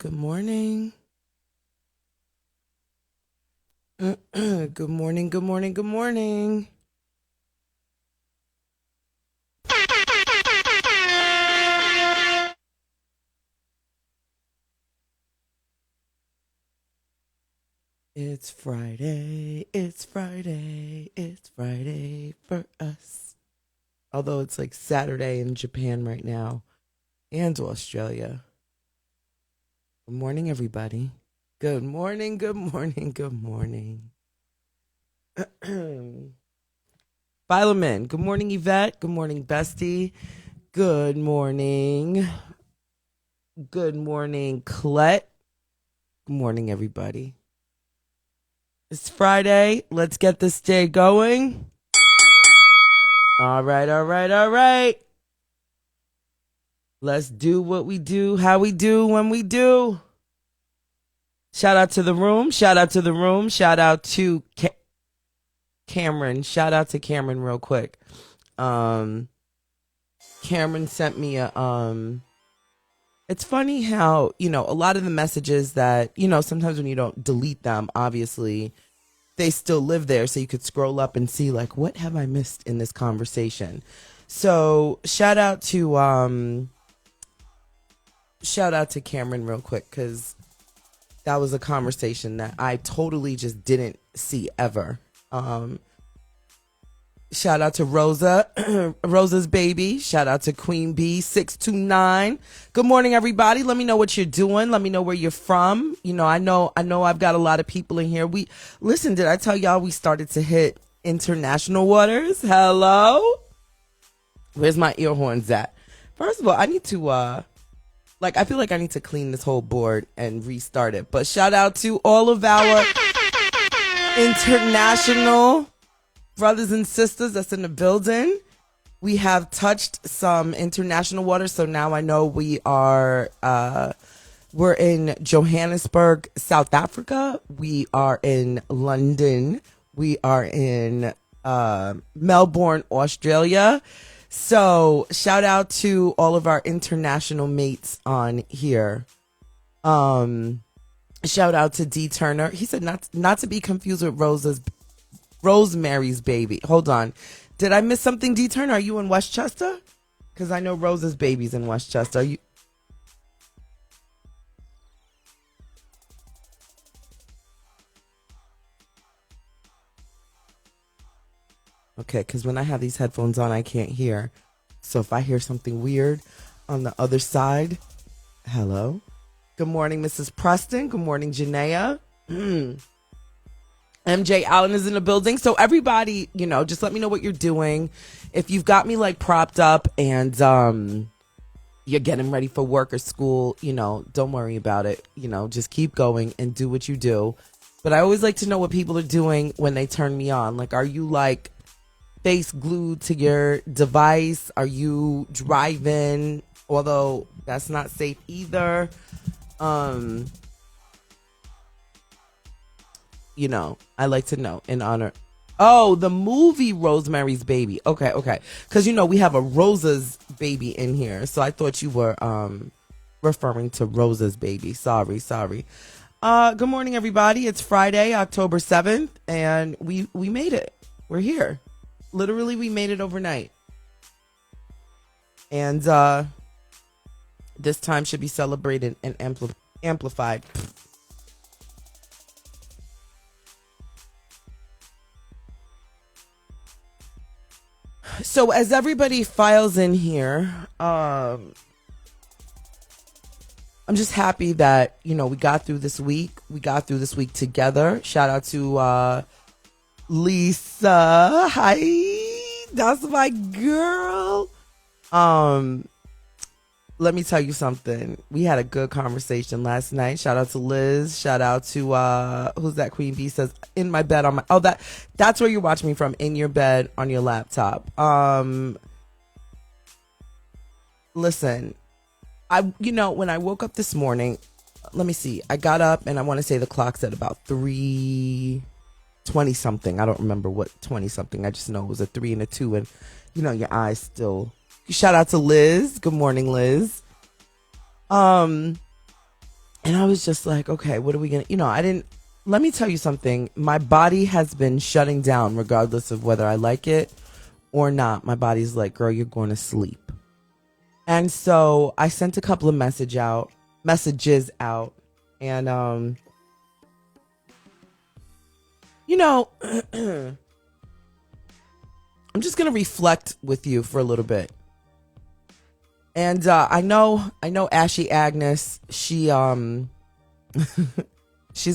Good morning. Good morning, good morning, good morning. It's Friday, it's Friday, it's Friday for us. Although it's like Saturday in Japan right now and Australia. Good morning, everybody. Good morning, good morning, good morning. Philomen, good morning, Yvette. Good morning, Bestie. Good morning. Good morning, Colette. Good morning, everybody. It's Friday. Let's get this day going. All right, all right, all right. Let's do what we do, how we do, when we do. Shout out to the room. Shout out to the room. Shout out to Cameron. Shout out to Cameron real quick. Cameron sent me it's funny how, a lot of the messages that, sometimes when you don't delete them, obviously, they still live there. So you could scroll up and see, like, what have I missed in this conversation? So shout out to Cameron real quick, because that was a conversation that I totally just didn't see ever. Shout out to Rosa, Rosa's baby. Shout out to Queen Bee 629. Good morning, everybody. Let me know what you're doing. Let me know where you're from. I know I've got a lot of people in here. Listen, did I tell y'all we started to hit international waters? Hello? Where's my ear horns at? First of all, I need to I feel like I need to clean this whole board and restart it. But shout out to all of our international brothers and sisters that's in the building. We have touched some international waters, so now I know we're in Johannesburg, South Africa. We are in London. We are in Melbourne, Australia. So shout out to all of our international mates on here. Shout out to D Turner. He said not to be confused with Rosemary's Baby. Hold on. Did I miss something, D Turner? Are you in Westchester? Because I know Rose's Baby's in Westchester. Are you? Okay, because when I have these headphones on, I can't hear. So if I hear something weird on the other side, hello. Good morning, Mrs. Preston. Good morning, Janaea. MJ Allen is in the building. So everybody, just let me know what you're doing. If you've got me propped up and you're getting ready for work or school, don't worry about it. Just keep going and do what you do. But I always like to know what people are doing when they turn me on. Are you face glued to your device? Are you driving? Although that's not safe either. I like to know in honor. Oh, the movie Rosemary's Baby. Okay. Because, we have a Rosa's Baby in here. So I thought you were referring to Rosa's Baby. Sorry. Good morning, everybody. It's Friday, October 7th. And we made it. We're here. Literally, we made it overnight. And this time should be celebrated and amplified. So as everybody files in here, I'm just happy that, we got through this week. We got through this week together. Shout out to Lisa. Hi. That's my girl. Let me tell you something. We had a good conversation last night. Shout out to Liz. Shout out to who's that? Queen Bee says in my bed on my that's where you're watching me from, in your bed on your laptop. Listen, when I woke up this morning, let me see. I got up and I want to say the clock said about 3:20 something. I don't remember what 20 something. I just know it was a 3 and a 2 and your eyes still. Shout out to Liz. Good morning, Liz. And I was just like, okay, what are we going to, let me tell you something. My body has been shutting down regardless of whether I like it or not. My body's like, girl, you're going to sleep. And so I sent a couple of messages out. And, I'm just going to reflect with you for a little bit. And I know Ashy Agnes, she's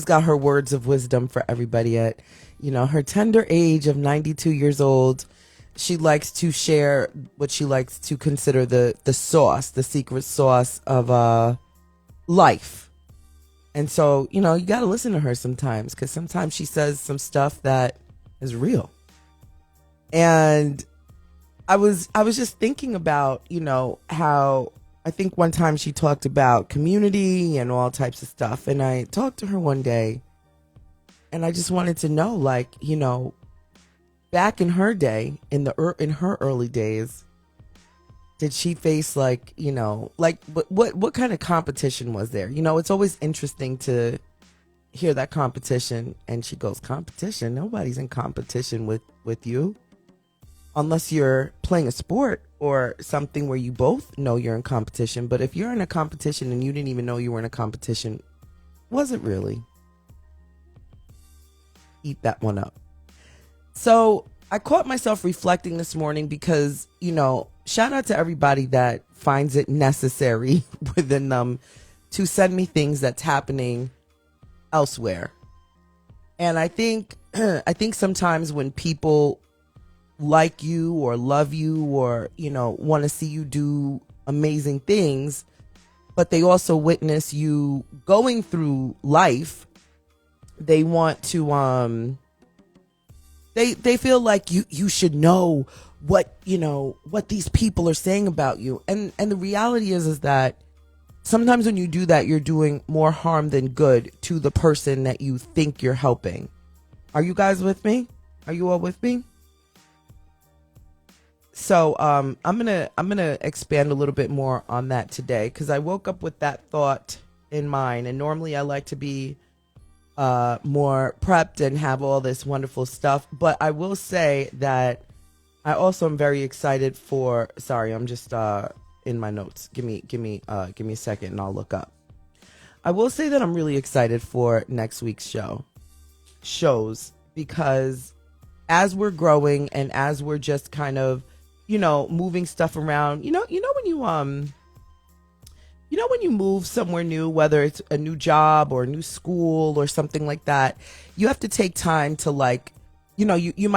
got her words of wisdom for everybody at, her tender age of 92 years old. She likes to share what she likes to consider the sauce, the secret sauce of life. And so, you got to listen to her sometimes, because sometimes she says some stuff that is real. And I was just thinking about, how I think one time she talked about community and all types of stuff. And I talked to her one day and I just wanted to know, like, back in her day, in her early days, did she face like what kind of competition was there? It's always interesting to hear that competition. And she goes, competition? Nobody's in competition with you. Unless you're playing a sport or something where you both know you're in competition. But if you're in a competition and you didn't even know you were in a competition, was it really? Eat that one up. So I caught myself reflecting this morning because, shout out to everybody that finds it necessary within them to send me things that's happening elsewhere. And I think sometimes when people like you or love you or, want to see you do amazing things, but they also witness you going through life, they want to, they feel like you should know what these people are saying about you. And the reality is that sometimes when you do that, you're doing more harm than good to the person that you think you're helping. Are you guys with me? Are you all with me? So I'm gonna expand a little bit more on that today, because I woke up with that thought in mind. And normally I like to be more prepped and have all this wonderful stuff. But I will say that I also am very excited for. Sorry, I'm just in my notes. Give me a second and I'll look up. I will say that I'm really excited for next week's shows, because as we're growing and as we're just kind of moving stuff around, when you move somewhere new, whether it's a new job or a new school or something like that, you have to take time to you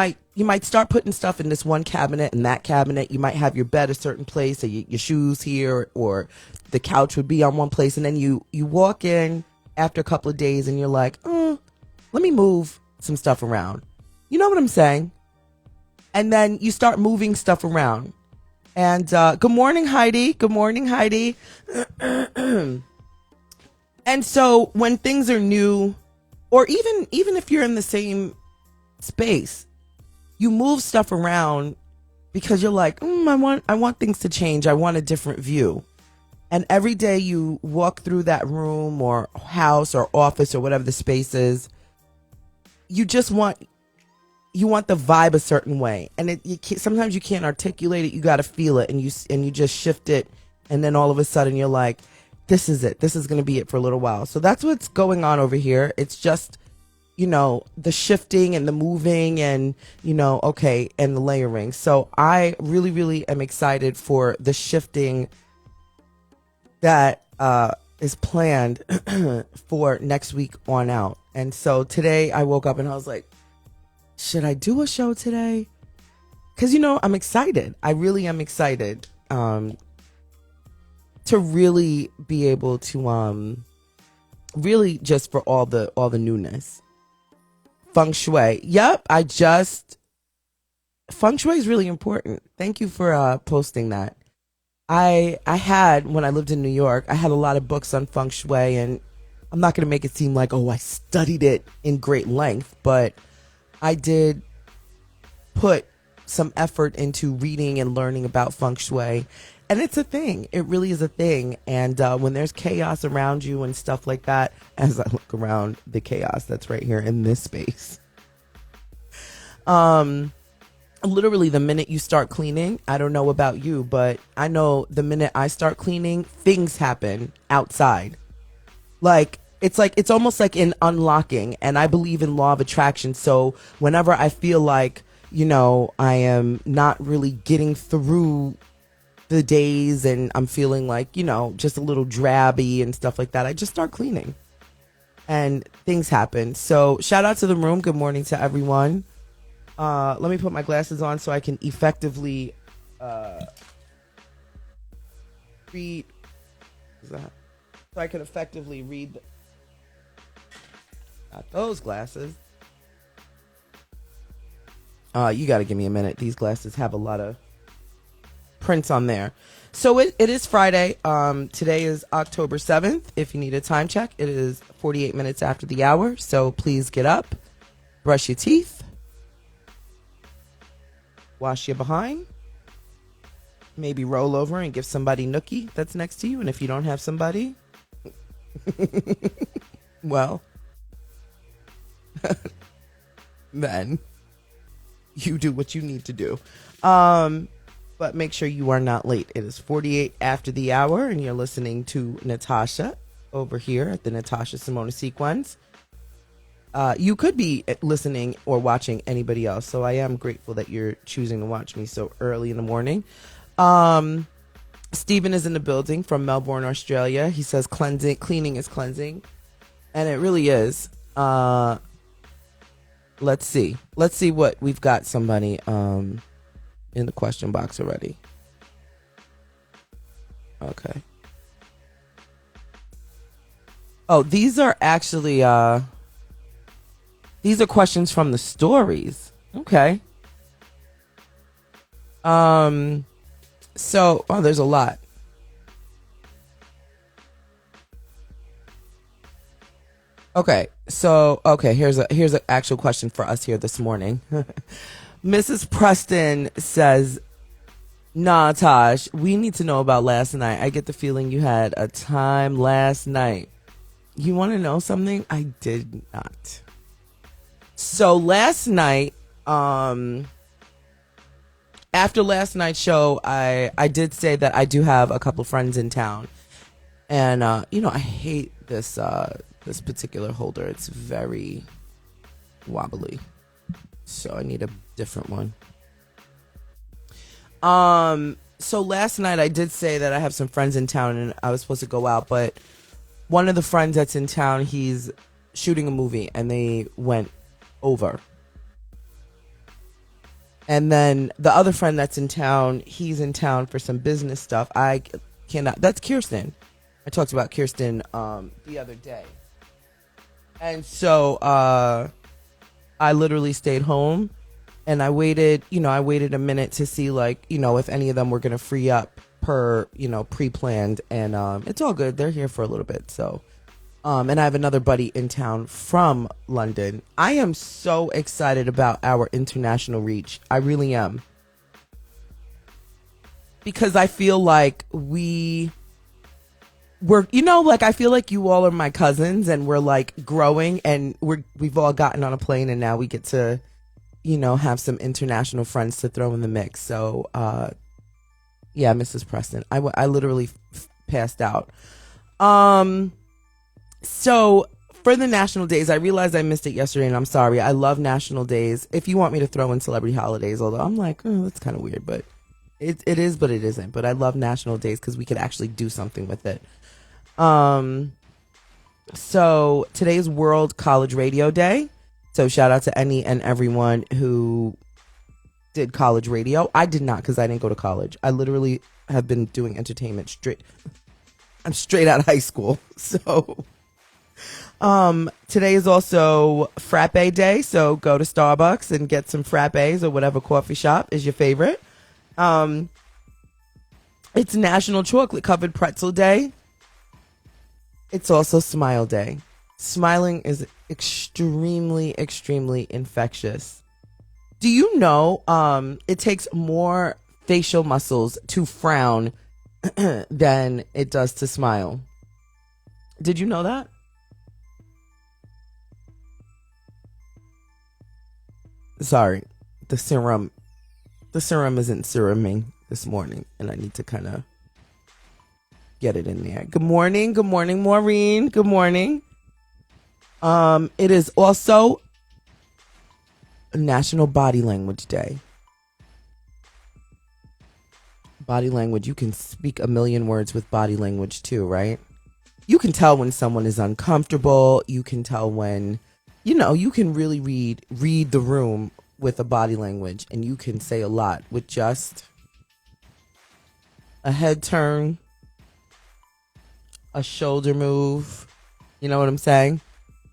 might start putting stuff in this one cabinet and that cabinet. You might have your bed a certain place, or your shoes here, or the couch would be on one place. And then you walk in after a couple of days and you're like, let me move some stuff around. You know what I'm saying? And then you start moving stuff around. And good morning, Heidi. Good morning, Heidi. And so when things are new, or even if you're in the same space, you move stuff around because you're like, I want things to change. I want a different view. And every day you walk through that room or house or office or whatever the space is, you want the vibe a certain way, and sometimes you can't articulate it. You got to feel it, and you just shift it, and then all of a sudden you're like, this is it. This is going to be it for a little while. So that's what's going on over here. It's just, the shifting and the moving and, and the layering. So I really, really am excited for the shifting that is planned for next week on out. And so today I woke up and I was like, should I do a show today? Because, I'm excited. I really am excited to really be able to really just for all the newness. Feng Shui. Yep, Feng Shui is really important. Thank you for posting that. I had, when I lived in New York, I had a lot of books on Feng Shui, and I'm not going to make it seem like, I studied it in great length, but I did put some effort into reading and learning about Feng Shui. and it's a thing. It really is a thing. And when there's chaos around you and stuff like that, as I look around the chaos that's right here in this space, literally the minute you start cleaning, I don't know about you, but I know the minute I start cleaning, things happen outside. It's almost like in unlocking, and I believe in law of attraction. So whenever I feel like, I am not really getting through the days and I'm feeling like, just a little drabby and stuff like that, I just start cleaning and things happen. So shout out to the room. Good morning to everyone. Let me put my glasses on so I can effectively read. So I can effectively read. Not those glasses. You got to give me a minute. These glasses have a lot of prints on there. So it is Friday. Today is October 7th. If you need a time check, it is 48 minutes after the hour. So please get up, brush your teeth, wash your behind, maybe roll over and give somebody nookie that's next to you. And if you don't have somebody, well, then you do what you need to do. But make sure you are not late. It is 48 after the hour, and you're listening to Natasha over here at the Natasha Simona Sequence. You could be listening or watching anybody else, so I am grateful that you're choosing to watch me so early in the morning. Stephen is in the building from Melbourne, Australia. He says cleaning is cleansing, and it really is. Let's see what we've got. Somebody in the question box already. Okay. Oh, these are actually these are questions from the stories. Okay. So, there's a lot. Okay, so here's an actual question for us here this morning. Mrs. Preston says, "Nah, Tosh, we need to know about last night. I get the feeling you had a time last night." You want to know something? I did not. So last night, after last night's show, I did say that I do have a couple friends in town, and I hate this particular holder. It's very wobbly, so I need a different one. So last night I did say that I have some friends in town and I was supposed to go out, but one of the friends that's in town, he's shooting a movie and they went over. And then the other friend that's in town, he's in town for some business stuff. I cannot. That's Kirsten. I talked about Kirsten the other day. And so I literally stayed home and I waited a minute to see if any of them were going to free up per, pre-planned, and it's all good. They're here for a little bit. So and I have another buddy in town from London. I am so excited about our international reach. I really am. Because I feel like we're I feel like you all are my cousins and we're growing and we've all gotten on a plane and now we get to, have some international friends to throw in the mix. So, yeah, Mrs. Preston, I literally passed out. So for the national days, I realized I missed it yesterday and I'm sorry. I love national days. If you want me to throw in celebrity holidays, although I'm that's kind of weird, but it is, but it isn't. But I love national days because we could actually do something with it. So today's World College Radio Day. So shout out to any and everyone who did college radio. I did not because I didn't go to college. I literally have been doing entertainment straight. I'm straight out of high school. So, today is also Frappe Day. So go to Starbucks and get some frappes or whatever coffee shop is your favorite. It's National Chocolate Covered Pretzel Day. It's also Smile Day. Smiling is extremely, extremely infectious. Do you know it takes more facial muscles to frown than it does to smile. Did you know that? Sorry, the serum isn't seruming this morning, and I need to kind of get it in there. Good morning, Maureen. Good morning. It is also National Body Language Day. Body language, you can speak a million words with body language too, right? You can tell when someone is uncomfortable. You can tell when, you can really read the room with a body language, and you can say a lot with just a head turn, a shoulder move. You know what I'm saying?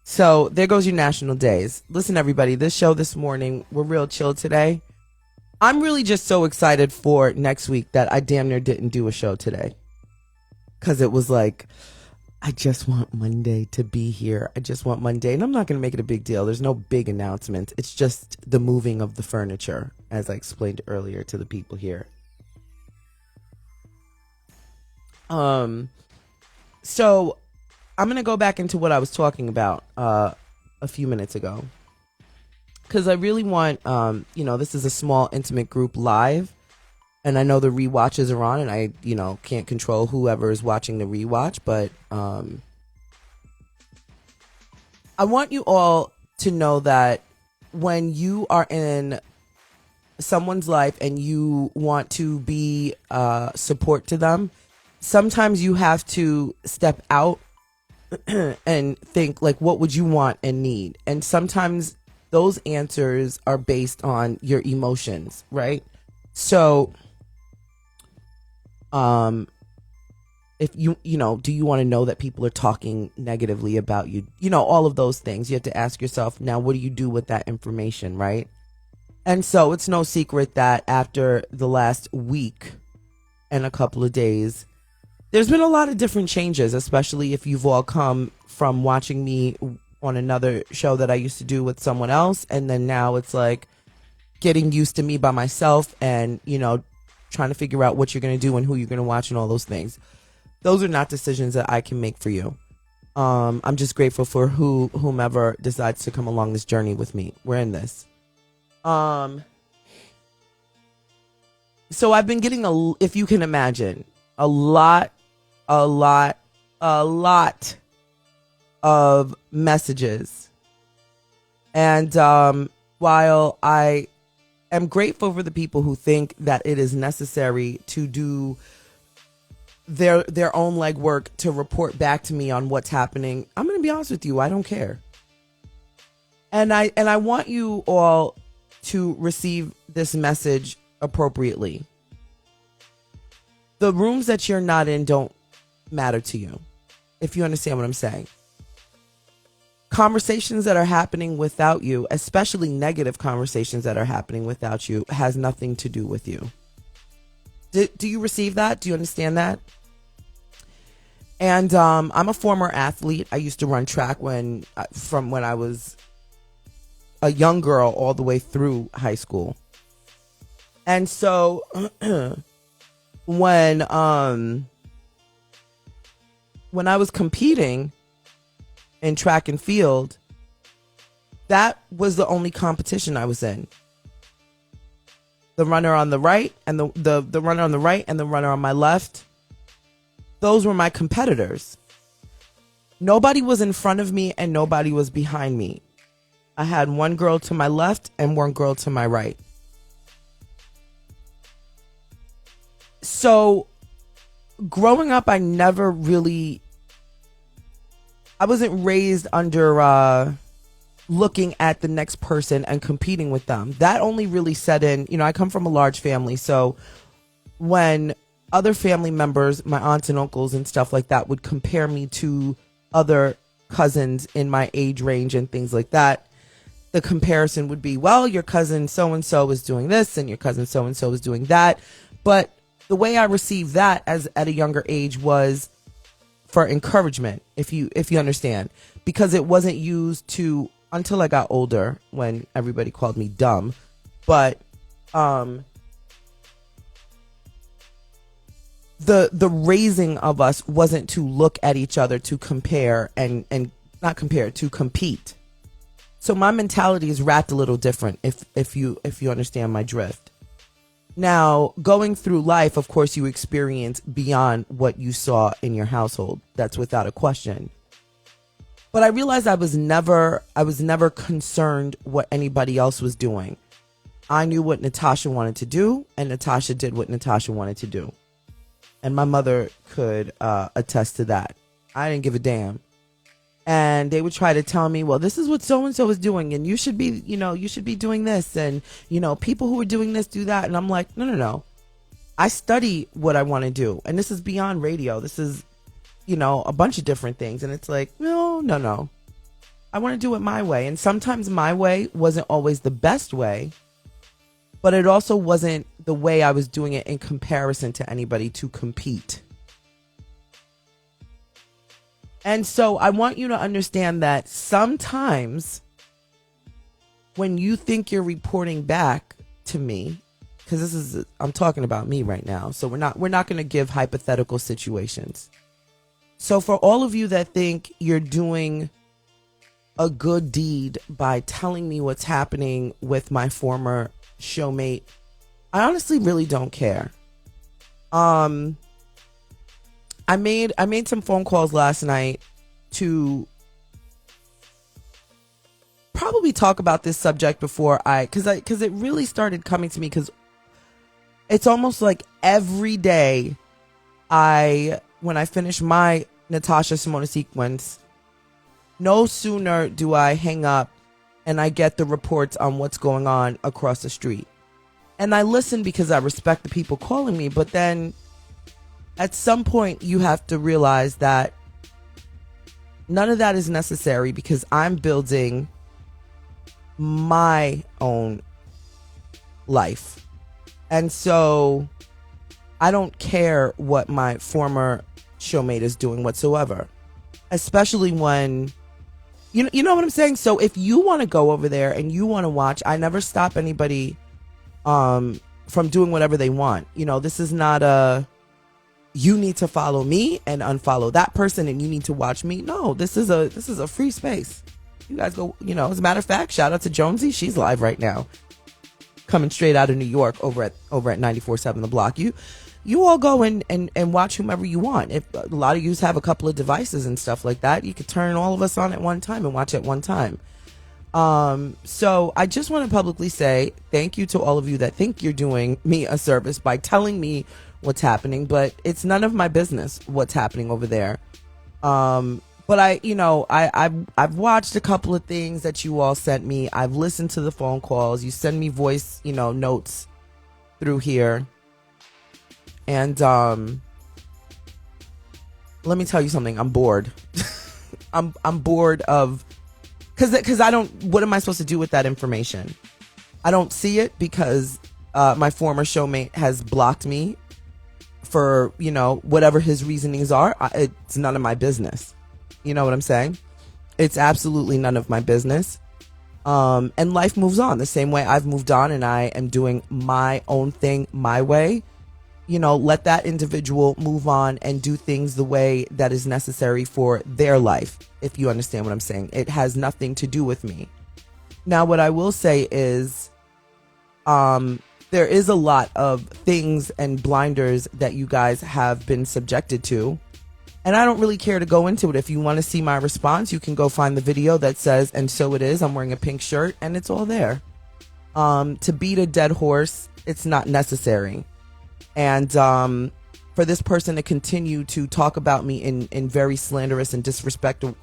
So there goes your national days. Listen, everybody, this show this morning, we're real chill today. I'm really just so excited for next week that I damn near didn't do a show today. Because it was like, I just want Monday to be here. I just want Monday. And I'm not going to make it a big deal. There's no big announcement. It's just the moving of the furniture, as I explained earlier to the people here. So I'm going to go back into what I was talking about a few minutes ago. Because I really want, this is a small, intimate group live. And I know the rewatches are on, and I, can't control whoever is watching the rewatch. But I want you all to know that when you are in someone's life and you want to be support to them, sometimes you have to step out and think, like, what would you want and need? And sometimes those answers are based on your emotions, right? So, if do you want to know that people are talking negatively about you? All of those things. You have to ask yourself, now, what do you do with that information, right? And so it's no secret that after the last week and a couple of days, there's been a lot of different changes, especially if you've all come from watching me on another show that I used to do with someone else. And then now it's like getting used to me by myself and, trying to figure out what you're going to do and who you're going to watch and all those things. Those are not decisions that I can make for you. I'm just grateful for whomever decides to come along this journey with me. We're in this. So I've been getting if you can imagine, a lot of messages. And while I am grateful for the people who think that it is necessary to do their own legwork to report back to me on what's happening, I'm going to be honest with you, I don't care. And I want you all to receive this message appropriately. The rooms that you're not in don't matter to you, if you understand what I'm saying. Conversations that are happening without you, especially negative conversations that are happening without you, has nothing to do with you. Do you receive that? Do you understand that? And I'm a former athlete. I used to run track from when I was a young girl all the way through high school. And so when I was competing in track and field, that was the only competition I was in. The runner on the right and the runner on the right and the runner on my left, those were my competitors. Nobody was in front of me and nobody was behind me. I had one girl to my left and one girl to my right. So growing up, I wasn't raised under looking at the next person and competing with them. That only really set in, I come from a large family. So when other family members, my aunts and uncles and stuff like that, would compare me to other cousins in my age range and things like that, the comparison would be, well, your cousin so-and-so is doing this and your cousin so-and-so is doing that. But the way I received that at a younger age was for encouragement, if you understand, because it wasn't used to, until I got older when everybody called me dumb. But the raising of us wasn't to look at each other, to compare and not compare, to compete. So my mentality is wrapped a little different, if you understand my drift. Now, going through life, of course, you experience beyond what you saw in your household. That's without a question. But I realized I was never concerned what anybody else was doing. I knew what Natasha wanted to do, and Natasha did what Natasha wanted to do. And my mother could attest to that. I didn't give a damn. And they would try to tell me, well, this is what so-and-so is doing, and you should be doing this, and, people who are doing this do that. And I'm like, no. I study what I want to do. And this is beyond radio. This is, a bunch of different things. And it's like, no. I want to do it my way. And sometimes my way wasn't always the best way, but it also wasn't the way I was doing it in comparison to anybody to compete. And so I want you to understand that sometimes when you think you're reporting back to me, because I'm talking about me right now, so we're not going to give hypothetical situations. So for all of you that think you're doing a good deed by telling me what's happening with my former showmate, I honestly really don't care. I made some phone calls last night to probably talk about this subject before because it really started coming to me, because it's almost like every day when I finish my Natasha Simona sequence, no sooner do I hang up and I get the reports on what's going on across the street. And I listen because I respect the people calling me, but then at some point you have to realize that none of that is necessary, because I'm building my own life. And so I don't care what my former showmate is doing whatsoever, especially when, you know what I'm saying? So if you want to go over there and you want to watch, I never stop anybody from doing whatever they want. This is not you need to follow me and unfollow that person and you need to watch me. No, this is a free space. You guys go, as a matter of fact, shout out to Jonesy. She's live right now, coming straight out of New York over at 94.7 The Block. You all go and watch whomever you want. If a lot of you have a couple of devices and stuff like that, you could turn all of us on at one time and watch at one time. So I just want to publicly say thank you to all of you that think you're doing me a service by telling me what's happening, but it's none of my business what's happening over there. But I've watched a couple of things that you all sent me. I've listened to the phone calls. You send me voice, notes through here. And let me tell you something. I'm bored. I'm bored of, because I don't, what am I supposed to do with that information? I don't see it because my former showmate has blocked me for, whatever his reasonings are. It's none of my business. You know what I'm saying? It's absolutely none of my business. And life moves on the same way I've moved on, and I am doing my own thing my way. Let that individual move on and do things the way that is necessary for their life, if you understand what I'm saying. It has nothing to do with me. Now, what I will say is, there is a lot of things and blinders that you guys have been subjected to. And I don't really care to go into it. If you want to see my response, you can go find the video that says, and so it is. I'm wearing a pink shirt, and it's all there. To beat a dead horse, it's not necessary. And for this person to continue to talk about me in very slanderous and disrespectful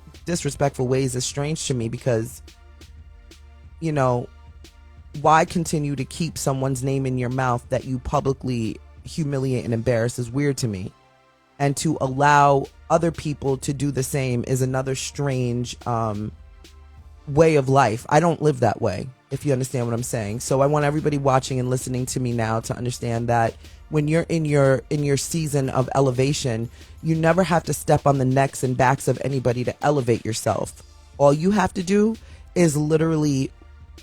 ways is strange to me, because, why continue to keep someone's name in your mouth that you publicly humiliate and embarrass is weird to me. And to allow other people to do the same is another strange way of life. I don't live that way, if you understand what I'm saying. So I want everybody watching and listening to me now to understand that when you're in your season of elevation, you never have to step on the necks and backs of anybody to elevate yourself. All you have to do is literally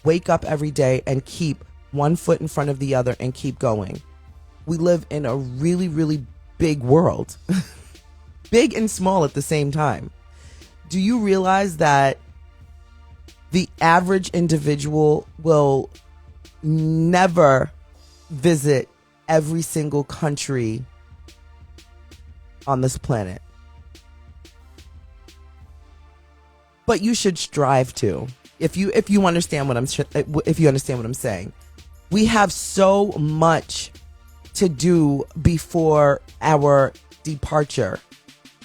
wake up every day and keep one foot in front of the other and keep going. We live in a really, really big world, big and small at the same time. Do you realize that the average individual will never visit every single country on this planet? But you should strive to. If you understand what I'm saying. We have so much to do before our departure.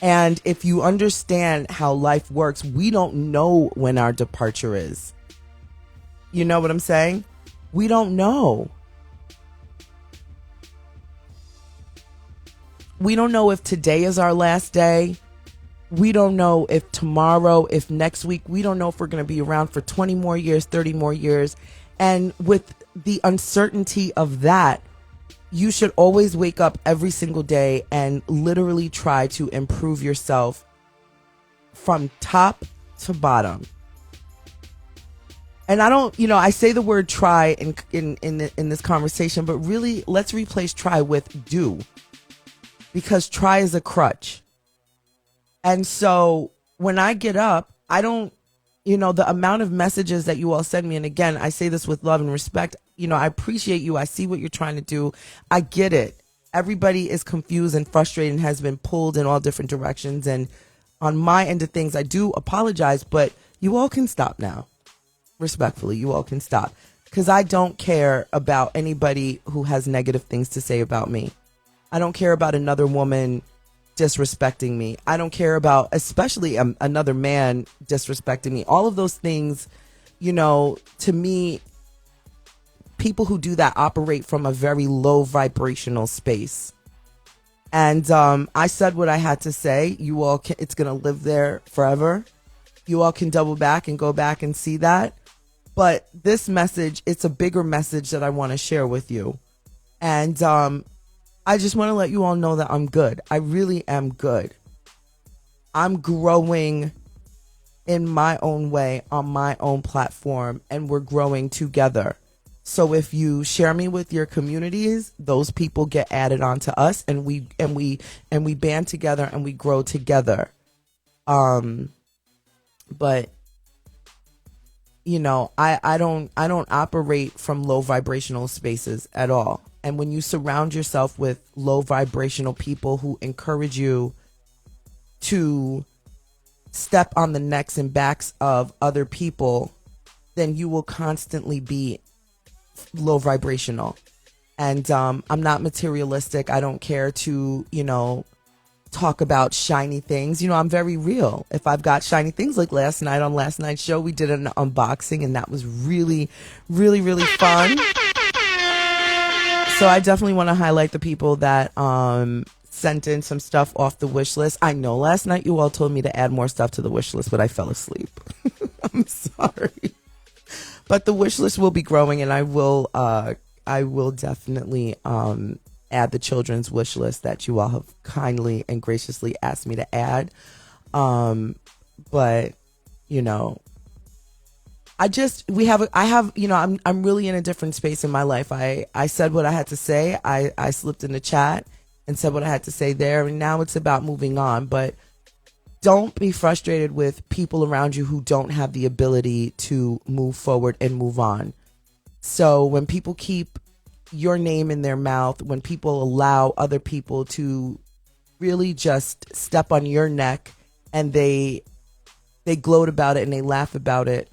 And if you understand how life works, we don't know when our departure is. You know what I'm saying? We don't know. We don't know if today is our last day. We don't know if tomorrow, if next week, we don't know if we're going to be around for 20 more years, 30 more years. And with the uncertainty of that, you should always wake up every single day and literally try to improve yourself from top to bottom. And I don't, I say the word try in this conversation, but really let's replace try with do, because try is a crutch. And so when I get up, I don't, the amount of messages that you all send me. And again, I say this with love and respect. I appreciate you. I see what you're trying to do. I get it. Everybody is confused and frustrated and has been pulled in all different directions. And on my end of things, I do apologize, but you all can stop now. Respectfully, you all can stop, because I don't care about anybody who has negative things to say about me. I don't care about another woman disrespecting me. I don't care about, especially another man disrespecting me. All of those things, to me, people who do that operate from a very low vibrational space. And I said what I had to say. You all can, it's going to live there forever. You all can double back and go back and see that. But this message, it's a bigger message that I want to share with you. And I just want to let you all know that I'm good. I really am good. I'm growing in my own way on my own platform, and we're growing together. So if you share me with your communities, those people get added on to us, and we band together and we grow together. But I don't operate from low vibrational spaces at all. And when you surround yourself with low vibrational people who encourage you to step on the necks and backs of other people, then you will constantly be low vibrational. And I'm not materialistic. I don't care to, talk about shiny things. I'm very real. If I've got shiny things, like last night on last night's show, we did an unboxing, and that was really, really, really fun. So I definitely want to highlight the people that sent in some stuff off the wish list. I know last night you all told me to add more stuff to the wish list, but I fell asleep. I'm sorry. But the wish list will be growing, and I will definitely add the children's wish list that you all have kindly and graciously asked me to add. But I'm really in a different space in my life. I said what I had to say. I slipped in the chat and said what I had to say there. And now it's about moving on. But don't be frustrated with people around you who don't have the ability to move forward and move on. So when people keep your name in their mouth, when people allow other people to really just step on your neck and they gloat about it and they laugh about it,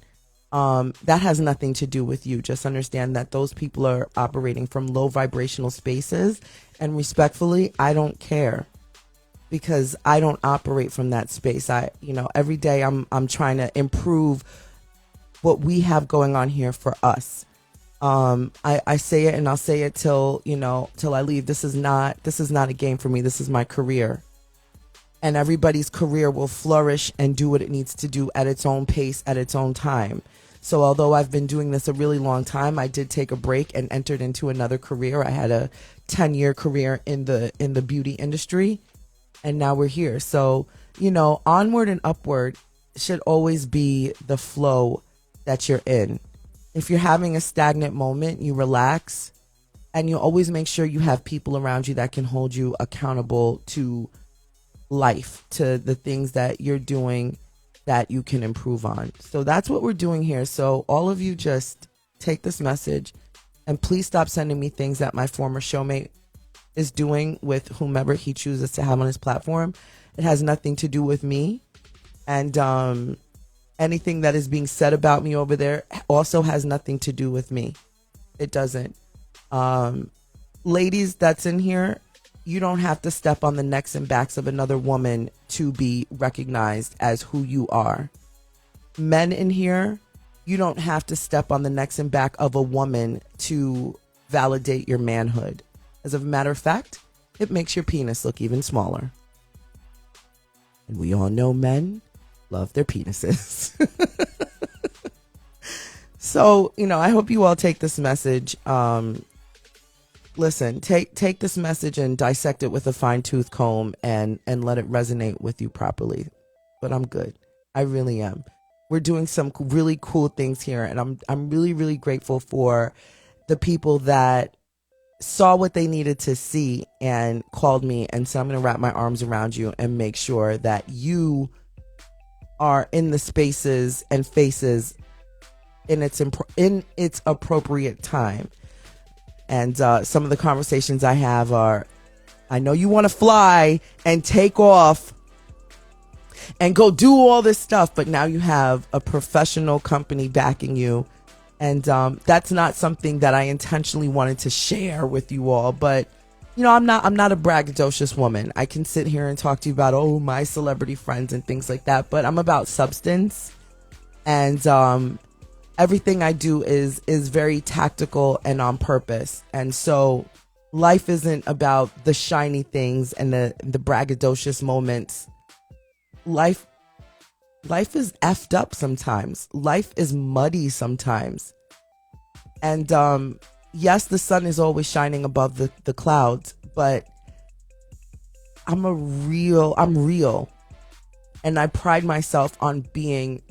that has nothing to do with you. Just understand that those people are operating from low vibrational spaces, and respectfully, I don't care, because I don't operate from that space. Every day I'm trying to improve what we have going on here for us. I say it, and I'll say it till I leave. This is not a game for me. This is my career. And everybody's career will flourish and do what it needs to do at its own pace, at its own time. So although I've been doing this a really long time, I did take a break and entered into another career. I had a 10-year career in the beauty industry, and now we're here. So, onward and upward should always be the flow that you're in. If you're having a stagnant moment, you relax, And you always make sure you have people around you that can hold you accountable to life, to the things that you're doing that you can improve on. So that's what we're doing here. So all of you just take this message and please stop sending me things that my former showmate is doing with whomever he chooses to have on his platform. It has nothing to do with me. And anything that is being said about me over there also has nothing to do with me. It doesn't. Ladies that's in here, you don't have to step on the necks and backs of another woman to be recognized as who you are. Men in here, you don't have to step on the necks and back of a woman to validate your manhood. As a matter of fact, it makes your penis look even smaller. And we all know men love their penises. So, I hope you all take this message. Listen, take this message and dissect it with a fine-tooth comb and let it resonate with you properly. But I'm good. I really am. We're doing some really cool things here, and I'm really, really grateful for the people that saw what they needed to see and called me and said, I'm going to wrap my arms around you and make sure that you are in the spaces and faces in its appropriate time. And some of the conversations I have are, I know you want to fly and take off and go do all this stuff, but now you have a professional company backing you. And that's not something that I intentionally wanted to share with you all. But, I'm not a braggadocious woman. I can sit here and talk to you about, my celebrity friends and things like that. But I'm about substance. And everything I do is very tactical and on purpose. And so life isn't about the shiny things and the braggadocious moments. Life is effed up sometimes. Life is muddy sometimes. And yes, the sun is always shining above the clouds, but I'm real. And I pride myself on being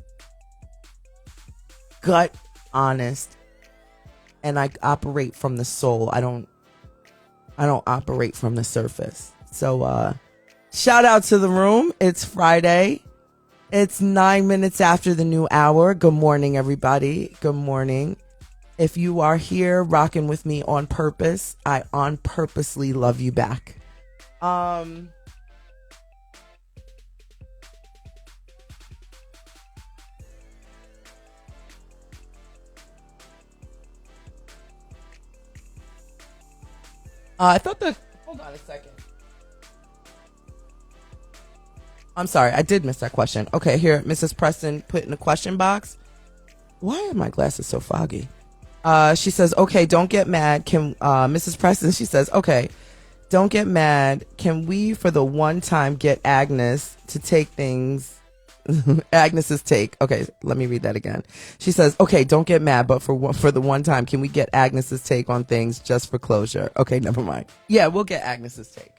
gut honest, and I operate from the soul. I don't operate from the surface. So shout out to the room. It's Friday. It's 9 minutes after the new hour. Good morning, everybody. Good morning. If you are here rocking with me on purpose, I on purposely love you back. Hold on a second. I'm sorry, I did miss that question. Okay, here, Mrs. Preston put in the question box. Why are my glasses so foggy? She says, okay, don't get mad. Mrs. Preston, she says, okay, don't get mad. Can we, for the one time, get Agnes to take things Agnes's take. Okay, let me read that again. She says, okay, don't get mad, but for the one time, can we get Agnes's take on things just for closure? Okay, never mind. Yeah, we'll get Agnes's take.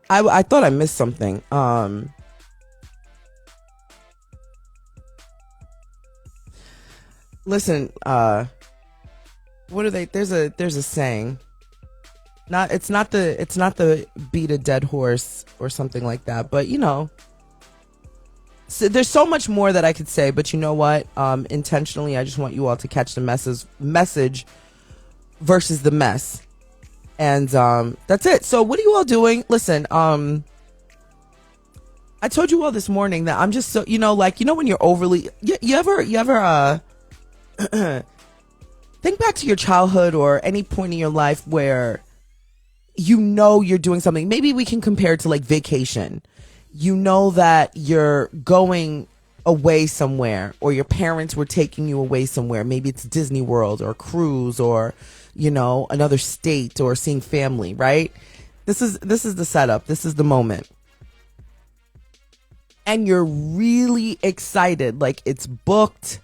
I thought I missed something. Listen, what are they? There's a saying. It's not the beat a dead horse or something like that, but so there's so much more that I could say, but you know what? Intentionally, I just want you all to catch the message versus the mess. And that's it. So what are you all doing? Listen, I told you all this morning that I'm just so, when you're overly, you ever think back to your childhood or any point in your life where you're doing something. Maybe we can compare it to like vacation. You know that you're going away somewhere, or your parents were taking you away somewhere. Maybe it's Disney World or a cruise or, another state or seeing family, right? This is the setup. This is the moment. And you're really excited. Like it's booked.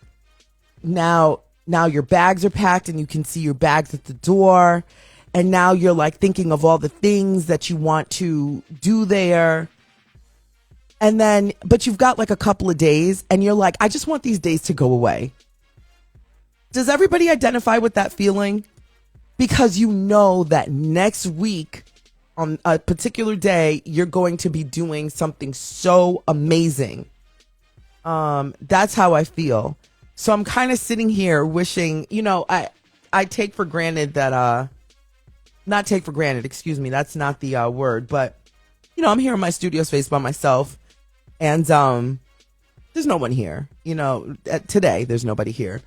Now your bags are packed and you can see your bags at the door. And now you're like thinking of all the things that you want to do there. And then, but you've got like a couple of days and you're like, I just want these days to go away. Does everybody identify with that feeling? Because you know that next week on a particular day, you're going to be doing something so amazing. That's how I feel. So I'm kind of sitting here wishing, I take for granted that, not take for granted, excuse me, that's not the word, but I'm here in my studio space by myself and there's no one here. Today there's nobody here.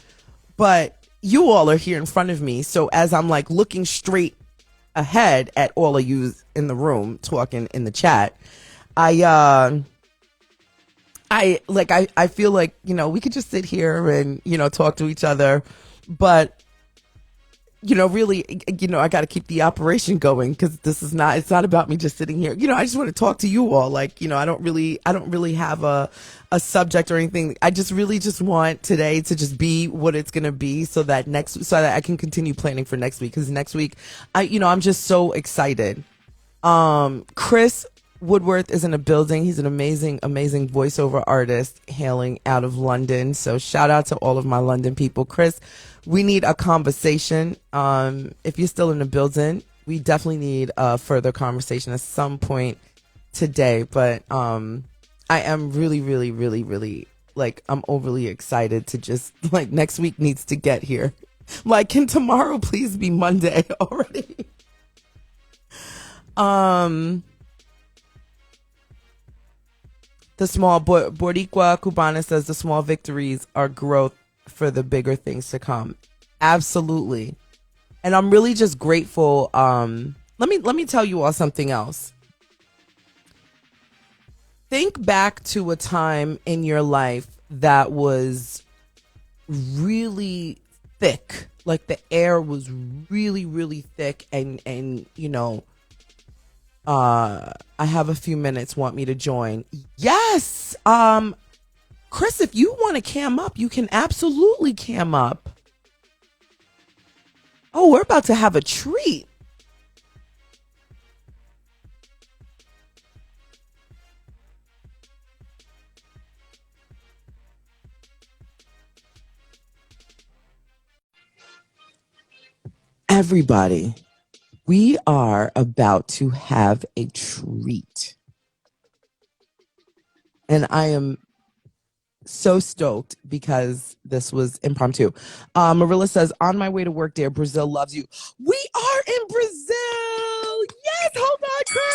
But you all are here in front of me. So as I'm like looking straight ahead at all of you in the room talking in the chat, I feel like, we could just sit here and, talk to each other. But, really, I got to keep the operation going because it's not about me just sitting here. I just want to talk to you all. Like, I don't really have a subject or anything. I just really just want today to just be what it's going to be so that I can continue planning for next week. Because next week, I'm just so excited. Chris Woodworth is in a building. He's an amazing, amazing voiceover artist hailing out of London. So shout out to all of my London people. Chris, we need a conversation. If you're still in the building, we definitely need a further conversation at some point today. But I am really, really, really, really, like, I'm overly excited to just, like, next week needs to get here. Like, can tomorrow please be Monday already? The small Boricua Cubana says the small victories are growth for the bigger things to come. Absolutely. And I'm really just grateful. Let me tell you all something else. Think back to a time in your life that was really thick. Like the air was really, really thick and I have a few minutes. Want me to join? Yes. Chris, if you want to cam up, you can absolutely cam up. Oh, we're about to have a treat. Everybody, we are about to have a treat. And I am so stoked because this was impromptu. Marilla says, on my way to work, dear, Brazil loves you. We are in Brazil. Yes, hold on, Chris.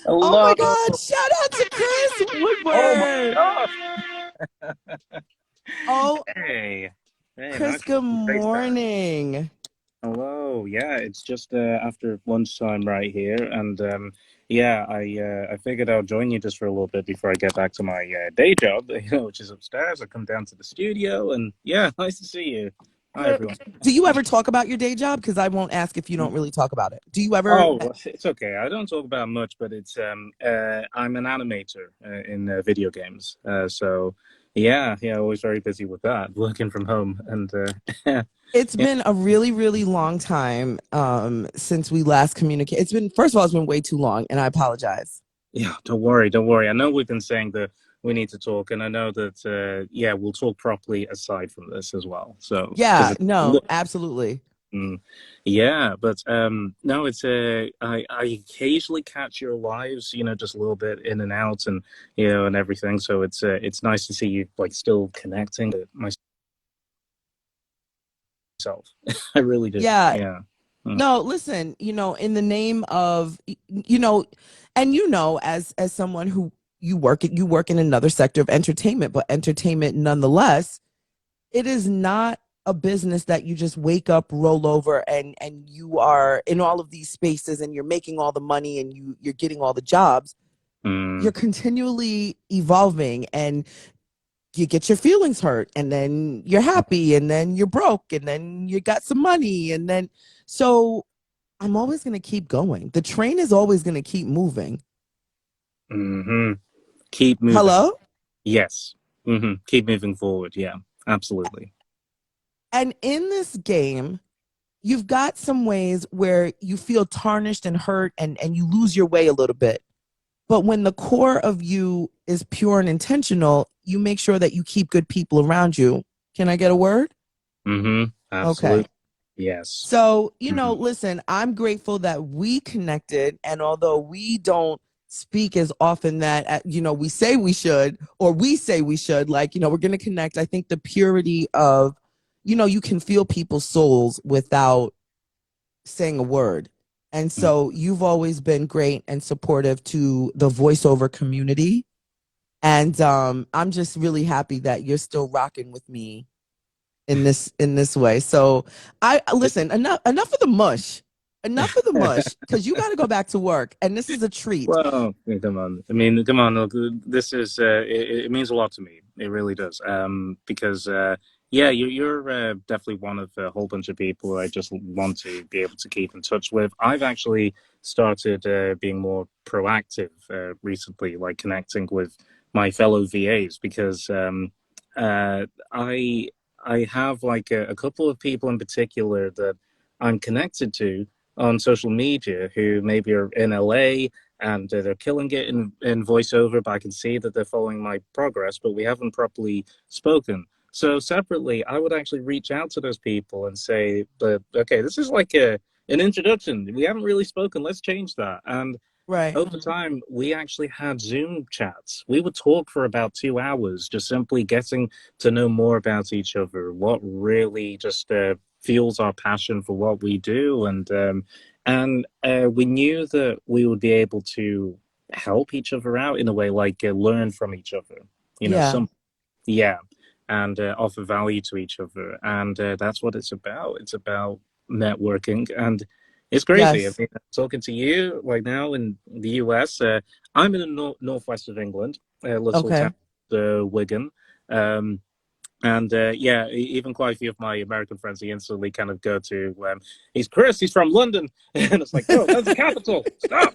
Hello. Oh my God, shout out to Chris Woodward. Oh my gosh. Oh, Hey. Hey, Chris, nice good to face that. morning. Hello. Yeah, it's just after lunchtime right here, and yeah, I figured I'll join you just for a little bit before I get back to my day job, which is upstairs. I come down to the studio, and yeah, nice to see you. Hi, everyone. Do you ever talk about your day job? Because I won't ask if you don't really talk about it. Do you ever? Oh, it's okay. I don't talk about much, but it's I'm an animator in video games. So yeah, always very busy with that, working from home, and It's yeah, been a really, really long time since we last communicated. First of all, it's been way too long, and I apologize. yeah. Don't worry, don't worry. I know we've been saying that we need to talk, and I know that yeah, we'll talk properly aside from this as well. So because Yeah, it's no, absolutely. yeah, but no, it's I occasionally catch your lives, just a little bit in and out, and and everything. So it's nice to see you like still connecting with myself. I really do. Yeah. Yeah. Mm. No, listen, in the name of, and as someone who you work in another sector of entertainment, but entertainment nonetheless, it is not a business that you just wake up, roll over, and you are in all of these spaces and you're making all the money and you're getting all the jobs. You're Mm. continually evolving and you get your feelings hurt and then you're happy and then you're broke and then you got some money and then so I'm always going to keep going. The train is always going to keep moving. Hmm. Keep moving. Hello? Yes. Keep moving forward. Yeah, absolutely. And in this game, you've got some ways where you feel tarnished and hurt and you lose your way a little bit. But when the core of you is pure and intentional, you make sure that you keep good people around you. Can I get a word? Okay. Absolutely. Yes. So, Hmm. listen, I'm grateful that we connected. And although we don't speak as often that, we say we should, or we say we should, like, we're going to connect. I think the purity of, you can feel people's souls without saying a word. And so you've always been great and supportive to the voiceover community. And I'm just really happy that you're still rocking with me in this way. So I listen, enough of the mush. Enough of the mush, because you got to go back to work, and this is a treat. Well, yeah, come on. I mean, come on. Look, this is it means a lot to me. It really does. Because yeah, you're definitely one of a whole bunch of people I just want to be able to keep in touch with. I've actually started being more proactive recently, like connecting with my fellow VAs because I have like a couple of people in particular that I'm connected to on social media who maybe are in LA and they're killing it in voiceover, but I can see that they're following my progress, but we haven't properly spoken. So separately, I would actually reach out to those people and say, "But okay, this is like an introduction. We haven't really spoken. Let's change that." And Right. over time, we actually had Zoom chats. We would talk for about 2 hours, just simply getting to know more about each other, what really just fuels our passion for what we do, and we knew that we would be able to help each other out in a way, like learn from each other. You know, Yeah. some yeah, and offer value to each other, and that's what it's about. It's about networking, and it's crazy. I Yes. mean, talking to you right now in the US. I'm in the northwest of England, a little town, Okay. Wigan. Um, and yeah, even quite a few of my American friends, they instantly kind of go to, he's Chris, he's from London. And it's like, bro, that's the capital. Stop.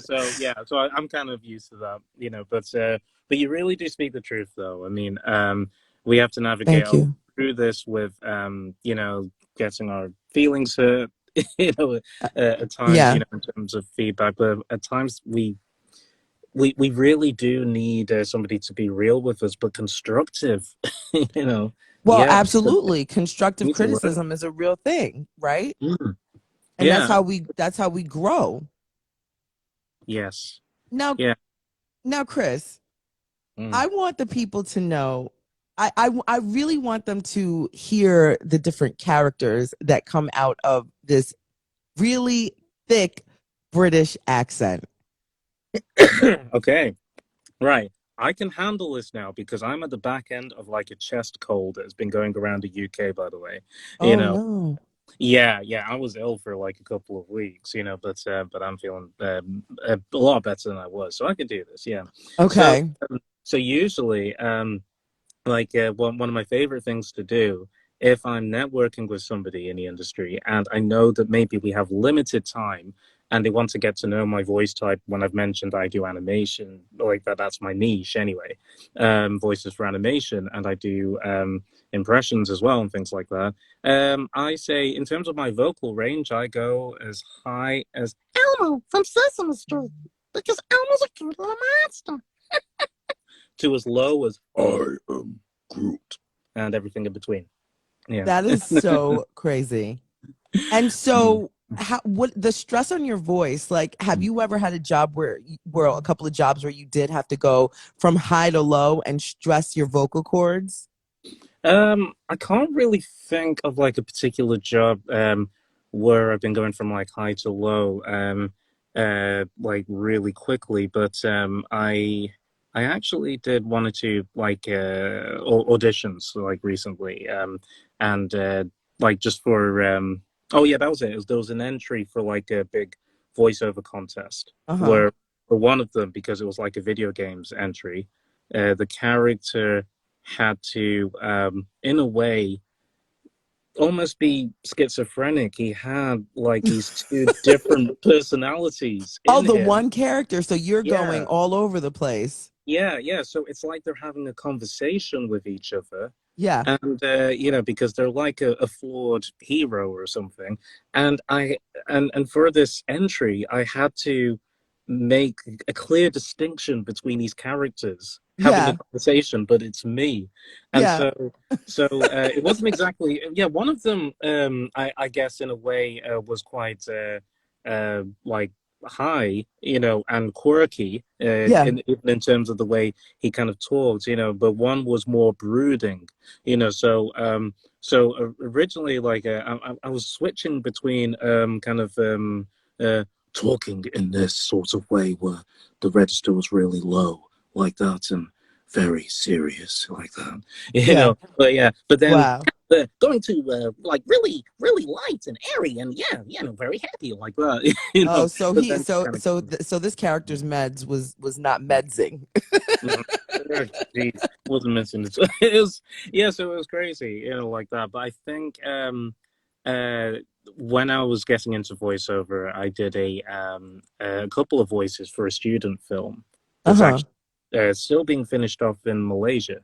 So yeah, so I'm kind of used to that, but you really do speak the truth, though. I mean, we have to navigate Thank you. through this with, getting our feelings hurt, you know, at times, Yeah. in terms of feedback, but at times we really do need somebody to be real with us, but constructive. you know, Well, yeah, because absolutely. we Constructive need to learn. criticism is a real thing, right? Mm. And that's Yeah. how we grow. Yes. Now, Yeah. Chris, Mm. I want the people to know. I really want them to hear the different characters that come out of this really thick British accent. Okay. Right. I can handle this now because I'm at the back end of like a chest cold that has been going around the UK, by the way. You Oh know, no. yeah, yeah, I was ill for like a couple of weeks, but I'm feeling a lot better than I was, so I can do this. Yeah. So, Okay. so usually, like one of my favorite things to do if I'm networking with somebody in the industry and I know that maybe we have limited time and they want to get to know my voice type when I've mentioned I do animation, like that's my niche anyway, voices for animation, and I do impressions as well and things like that. I say in terms of my vocal range, I go as high as Elmo from Sesame Street because Elmo's a cute little monster to as low as I am Groot and everything in between. Yeah. That is so crazy. And Mm. so what the stress on your voice, like have you ever had a job where a couple of jobs where you did have to go from high to low and stress your vocal cords? I can't really think of like a particular job where I've been going from like high to low like really quickly, but I actually did one or two like auditions like recently and like just for oh yeah, that was it. There was an entry for like a big voiceover contest Uh-huh. where for one of them, because it was like a video games entry, the character had to, in a way, almost be schizophrenic. He had like these two different personalities Oh, in the him. one character. So you're going Yeah, all over the place. yeah. So it's like they're having a conversation with each other, Yeah. and because they're like a flawed hero or something. And and for this entry, I had to make a clear distinction between these characters having a Yeah. conversation, but it's me. And Yeah. so it wasn't exactly, yeah. One of them, I guess, in a way, was quite like high, and quirky, Yeah. even in terms of the way he kind of talked, but one was more brooding, so originally, like, I was switching between kind of uh talking in this sort of way where the register was really low like that and very serious like that, Yeah. but yeah, but then Wow. going to like really really light and airy and yeah, very happy like that. Oh, so But he then so kind of so so this character's meds was not medsing. Mhm. Jeez, wasn't missing it. It was, yeah, so it was crazy, like that. But I think uh when I was getting into voiceover, I did a couple of voices for a student film that's Uh-huh. actually still being finished off in Malaysia.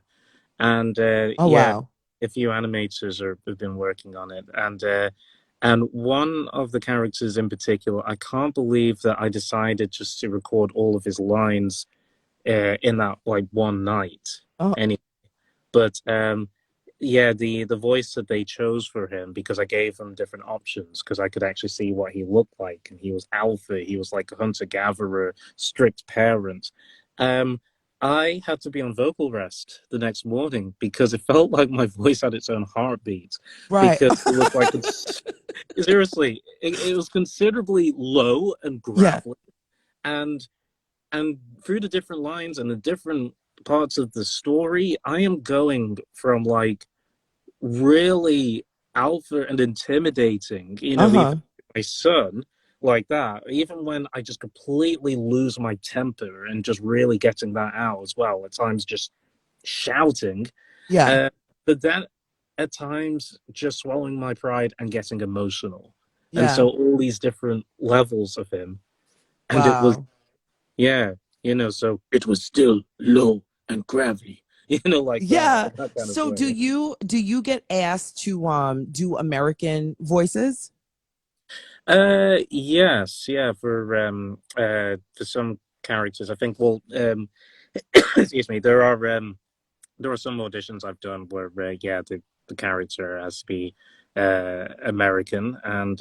And Oh yeah, wow. a few animators have been working on it. And one of the characters in particular, I can't believe that I decided just to record all of his lines in that like one night. Oh, Anyway, but yeah, the voice that they chose for him, because I gave them different options because I could actually see what he looked like, and he was alpha. He was like a hunter gatherer, strict parent. Um, I had to be on vocal rest the next morning because it felt like my voice had its own heartbeat right. because it was like seriously, it was considerably low and Yeah. gravelly, and through the different lines and the different parts of the story, I am going from like really alpha and intimidating, even Uh-huh. my son, like that, even when I just completely lose my temper and just really getting that out as well, at times just shouting. Yeah. Uh, but then at times just swallowing my pride and getting emotional. And Yeah. so all these different levels of him. And it was, Wow. yeah, so it was still low and gravelly, like that, Yeah. in that kind of So do way. you get asked to do American voices? Yes, yeah, for some characters, I think. Well, excuse me, there are some auditions I've done where, yeah, the character has to be American, and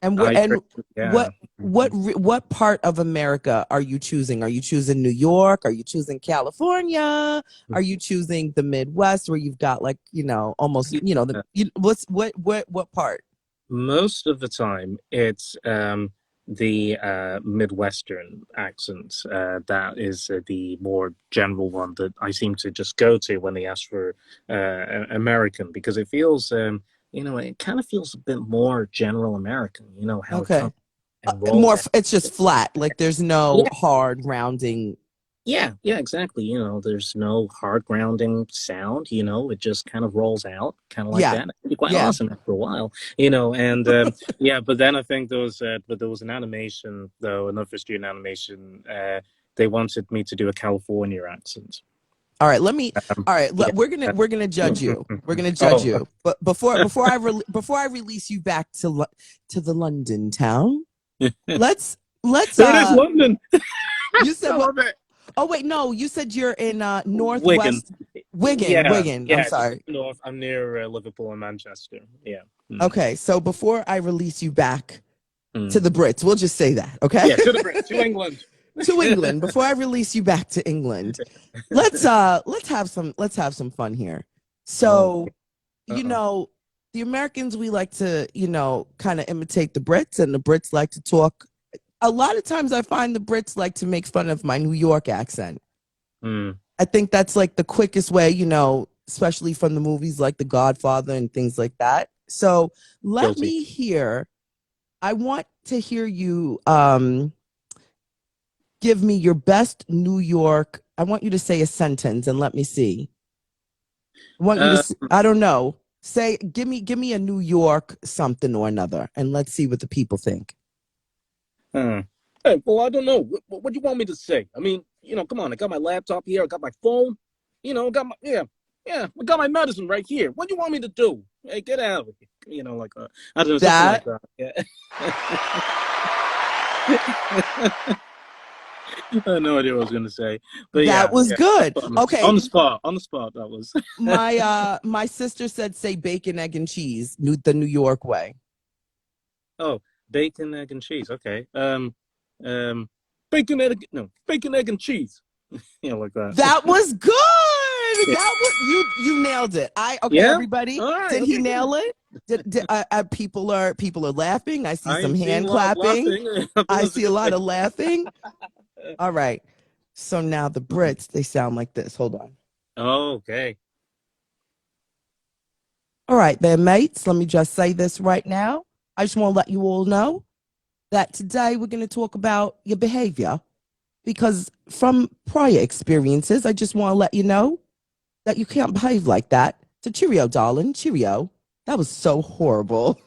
And I, yeah. what what part of America are you choosing? Are you choosing New York? Are you choosing California? Are you choosing the Midwest where you've got like, almost, Yeah. what's what part? Most of the time, it's the Midwestern accent. That is the more general one that I seem to just go to when they ask for American, because it feels, it kind of feels a bit more general American, how it Okay. comes and More rolls out. it's just flat. Like there's no Yeah, hard rounding. yeah, exactly. There's no hard grounding sound, it just kind of rolls out, kind of like Yeah. that. It'd be quite Yeah. awesome after a while, and yeah, but then I think but there was an animation, though, another student animation, they wanted me to do a California accent. All right, let me. Um, All right, yeah. we're gonna judge you. We're gonna judge Oh, you. But before I release you back to to the London town, there let's it is, London. you said I what? love it. Oh wait, no, you said you're in Wigan. northwest Yeah, Wigan. I'm yeah, just sorry. north. I'm near Liverpool and Manchester. Yeah. Mm. Okay, so before I release you back to Mm. the Brits, we'll just say that, okay? Yeah, to the Brit, to England. To England. Before I release you back to England, let's have some fun here. Oh, So, you uh-oh. know, the Americans, we like to, kind of imitate the Brits, and the Brits like to talk. A lot of times I find the Brits like to make fun of my New York accent. Mm. I think that's like the quickest way, especially from the movies like The Godfather and things like that. So let Guilty. me hear, I want to hear you give me your best New York. I want you to say a sentence and let me see. I want you Uh, to, I don't know. Say, give me a New York something or another, and let's see what the people think. Huh. Hey, well, I don't know. What do you want me to say? I mean, come on. I got my laptop here. I got my phone. I got my yeah. I got my medicine right here. What do you want me to do? Hey, get out of here. Like I don't know, something like That that. Yeah. I had no idea what I was going to say, but that yeah, was yeah. good. Okay, On the spot. That was. my sister said say bacon, egg, and cheese, the New York way. Oh, bacon, egg, and cheese. Okay. Um, bacon, egg, no, bacon, egg, and cheese. Like that. That was good. Yeah. That was you nailed it. Okay, Yeah. everybody. All right. Did he Okay. Good. nail it? People are laughing. I see some I'm seeing hand a lot of clapping. laughing. I think I that's a see a good lot thing. of laughing. All right. So now the Brits, they sound like this. Hold on. Okay. All right, then, mates. Let me just say this right now. I just want to let you all know that today we're going to talk about your behavior because from prior experiences, I just want to let you know that you can't behave like that. So cheerio, darling. Cheerio. That was so horrible.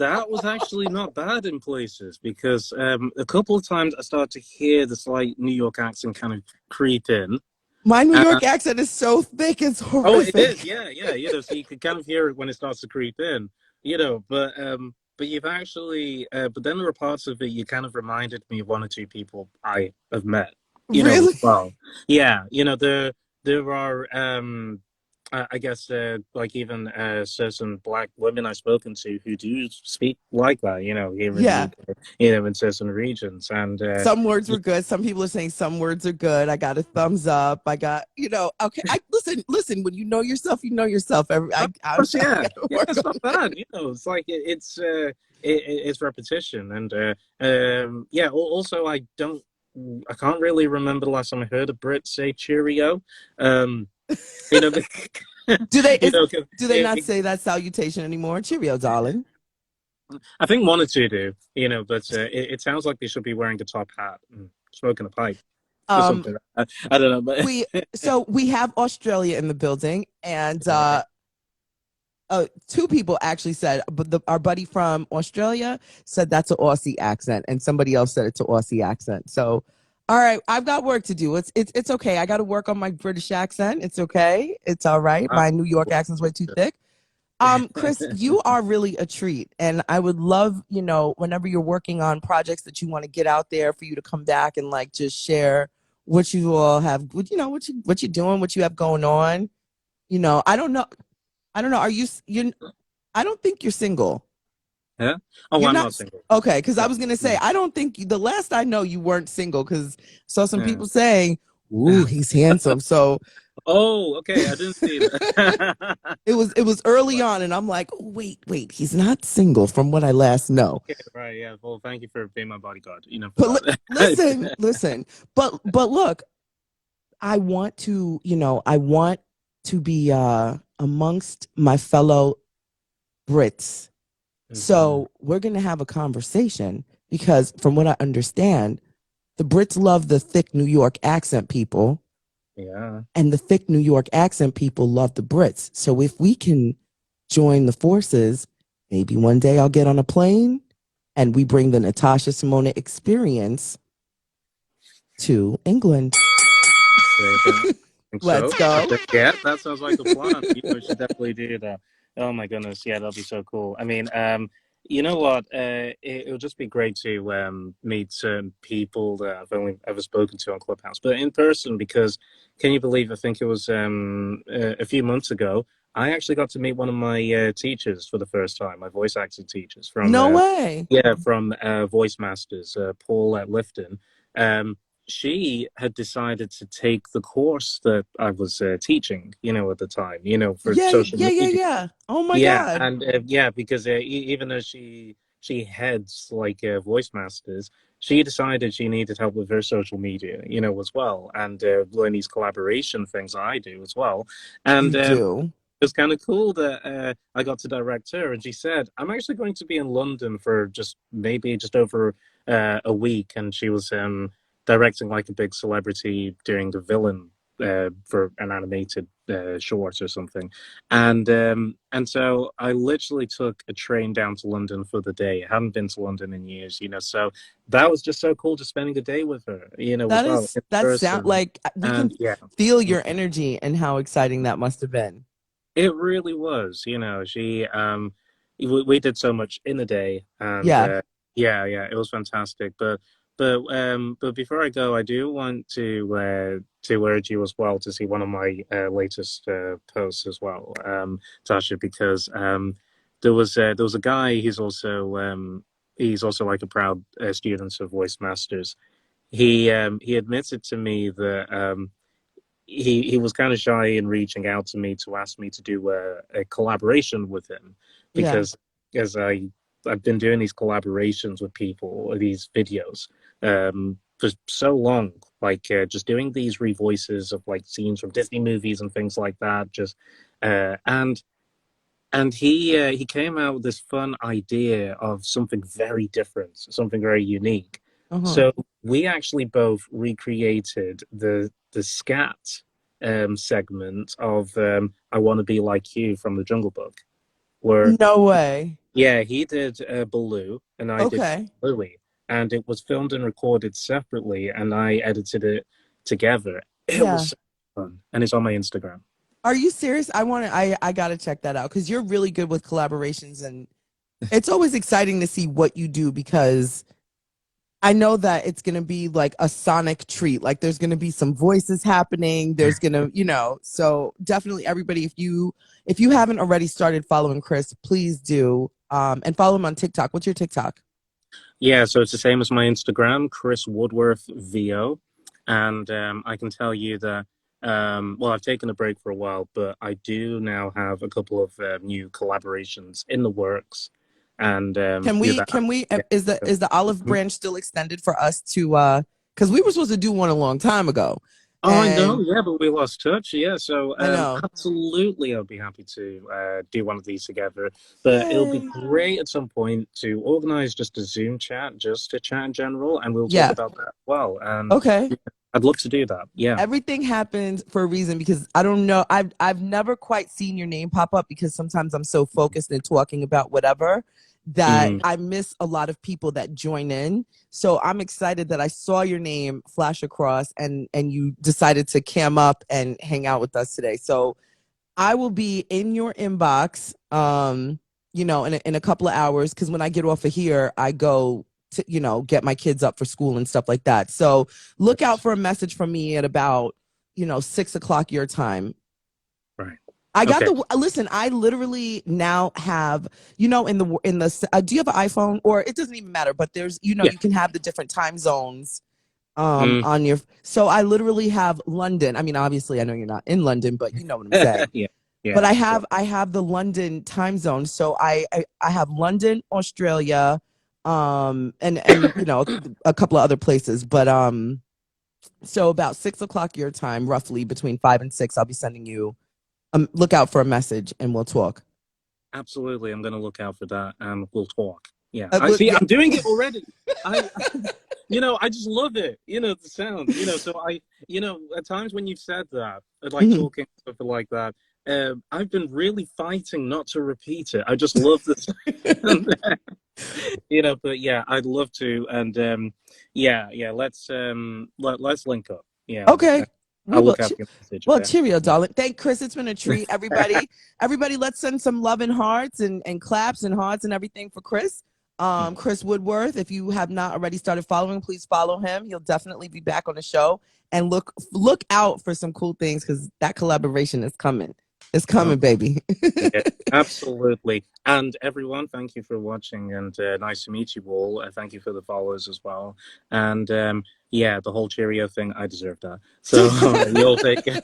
That was actually not bad in places because a couple of times I started to hear the slight New York accent kind of creep in. My New Uh, York accent is so thick, it's oh, it is. horrific. Yeah, yeah. So you can kind of hear it when it starts to creep in. But you've actually, but then there were parts of it you kind of reminded me of one or two people I have met. As Really? well. Yeah, there are I guess like even certain black women I've spoken to who do speak like that, here in the Yeah. UK, in certain regions, and Some words were good. Some people are saying some words are good. I got a thumbs up. I got, okay. I listen. When you know yourself, you know yourself. of course, I yeah, gotta yeah, work it's on not it. bad, it's like it's repetition, and yeah. Also, I can't really remember the last time I heard a Brit say cheerio. Um, you know, Do they you is know, 'cause do they not say that salutation anymore? Cheerio, darling. I think one or two do, but it sounds like they should be wearing a top hat and smoking a pipe or Um, something. I don't know, but we so we have Australia in the building, and two people actually said, but our buddy from Australia said that's an Aussie accent, and somebody else said it's an Aussie accent. So, all right, I've got work to do. It's okay. I got to work on my British accent. It's okay. It's all right. uh, My New York accent's way too thick. Chris, you are really a treat, and I would love, whenever you're working on projects that you want to get out there, for you to come back and like just share what you all have, what you're doing, what you have going on. I don't know. I don't know. Are you? I don't think you're single. yeah. Oh, You're I'm not not single. okay. Because I No, was gonna say no. I don't think the last I know you weren't single. Because saw some people saying, "Ooh, he's handsome." So Oh, okay. I didn't see that. it was early on, and I'm like, oh, wait, he's not single from what I last know. Okay, right. Yeah. Well, thank you for being my bodyguard. For But that. listen. But look, I want to be amongst my fellow Brits. Mhm. So we're going to have a conversation because, from what I understand, the Brits love the thick New York accent people, Yeah. and the thick New York accent people love the Brits. So if we can join the forces, maybe one day I'll get on a plane and we bring the Natasha Simona experience to England. Right, yeah. I think Let's so. go. Yeah, that sounds like a plan. We should definitely do that. Oh my goodness, yeah, that'll be so cool. I mean, you know what? It'll just be great to meet certain people that I've only ever spoken to on Clubhouse, but in person. Because can you believe? I think it was a few months ago. I actually got to meet one of my teachers for the first time. My voice acting teachers from No way. Voice Masters, Paul at Lifton. Um, she had decided to take the course that I was teaching, at the time, for Yeah, social yeah, yeah, media. yeah. Oh my Yeah, God. and yeah, because even though she heads like Voice Masters, she decided she needed help with her social media, as well, and learn these collaboration things I do as well. You And do. it was kind of cool that I got to direct her, and she said, "I'm actually going to be in London for just over a week," and she was directing like a big celebrity doing the villain for an animated short or something, and so I literally took a train down to London for the day. I hadn't been to London in years, so that was just so cool, just spending a day with her, as well in That sound person. like we can And yeah, feel your energy and how exciting that must have been. it really was. We did so much in the day, and Yeah. yeah, it was fantastic. But before I go, I do want to urge you as well to see one of my latest posts as well, Tasha, because there was a guy. He's also like a proud student of Voice Masters. He admitted to me that he was kind of shy in reaching out to me to ask me to do a collaboration with him, Yeah. because as I've been doing these collaborations with people, these videos, for so long, like just doing these revoices of like scenes from Disney movies and things like that. Just and he came out with this fun idea of something very different, something very unique. Uh-huh. So we actually both recreated the scat segment of "I Want to Be Like You" from the Jungle Book, where No way. yeah, he did Baloo and I did King Okay. Louie, and it was filmed and recorded separately, and I edited it together. It was Yeah. so fun, and it's on my Instagram. Are you serious? I gotta check that out because you're really good with collaborations, and it's always exciting to see what you do because I know that it's gonna be like a sonic treat. Like there's gonna be some voices happening. There's gonna, so definitely everybody, if you haven't already started following Chris, please do. And follow him on TikTok. What's your TikTok? Yeah, so it's the same as my Instagram, Chris Woodworth VO. And I can tell you that, well, I've taken a break for a while, but I do now have a couple of new collaborations in the works. And Can yeah, we can we yeah. is the olive branch still extended for us to because we were supposed to do one a long time ago. Oh, I know, And yeah, but we lost touch. Yeah, so I know. absolutely, I'll be happy to do one of these together. But it'll be Yay. great at some point to organize just a Zoom chat, just to chat in general, and we'll talk Yeah. about that as well. And Okay. yeah, I'd love to do that. Yeah. Everything happens for a reason because I don't know. I've never quite seen your name pop up because sometimes I'm so focused and talking about whatever that Mm, I miss a lot of people that join in. So I'm excited that I saw your name flash across and you decided to cam up and hang out with us today. So I will be in your inbox, in a couple of hours because when I get off of here, I go to, get my kids up for school and stuff like that. So look out for a message from me at about, 6 o'clock your time. right. I got Okay. listen, I literally now have, in the, do you have an iPhone or it doesn't even matter, but there's, Yeah. you can have the different time zones Mm, on your, so I literally have London. I mean, obviously I know you're not in London, but you know what I'm saying. yeah. But Yeah. I Of course. have the London time zone. So I have London, Australia, and a couple of other places. But so about 6 o'clock your time, roughly between 5 and 6, I'll be sending you look out for a message and we'll talk. Absolutely. I'm going to look out for that, and we'll talk. Yeah. I see. Yeah. I'm doing it already. I, I just love it. The sound. So at times when you've said that, like Mhm. talking something like that, I've been really fighting not to repeat it. I just love the sound. But yeah, I'd love to, and yeah. Let's link up. Yeah, Okay. We I'll will. look out for your message. Well, Yeah, cheerio, darling. Thank Chris. It's been a treat. Everybody, let's send some love and hearts and claps and hearts and everything for Chris. Chris Woodworth. If you have not already started following, please follow him. He'll definitely be back on the show. And look out for some cool things because that collaboration is coming. It's oh, coming, baby. yeah, absolutely. And everyone, thank you for watching, and nice to meet you all. Thank you for the follows as well. And yeah, the whole Cheerio thing, I deserve that. So you all take care.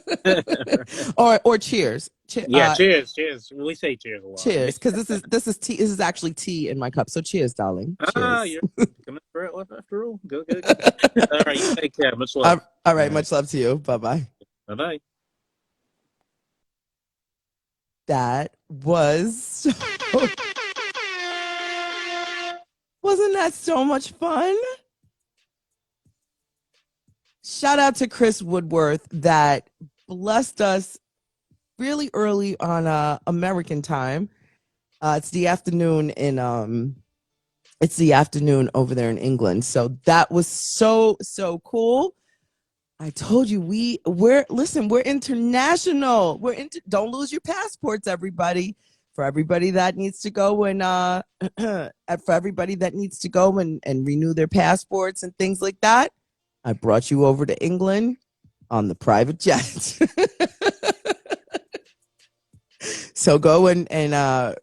or cheers. Yeah, cheers, cheers. We say cheers a lot. Cheers, because this is tea. This is actually tea in my cup. So cheers, darling. Ah, Cheers. you're coming for it after all. Good, good, good. All right, you take care. Much love. All All right. right, Much love to you. Bye bye. bye bye. That was wasn't that so much fun? Shout out to Chris Woodworth that blessed us really early on American time. It's the afternoon over there in England. So that was so cool. I told you we're international. Don't lose your passports, everybody. For everybody that needs to go and renew their passports and things like that, I brought you over to England on the private jet. So go and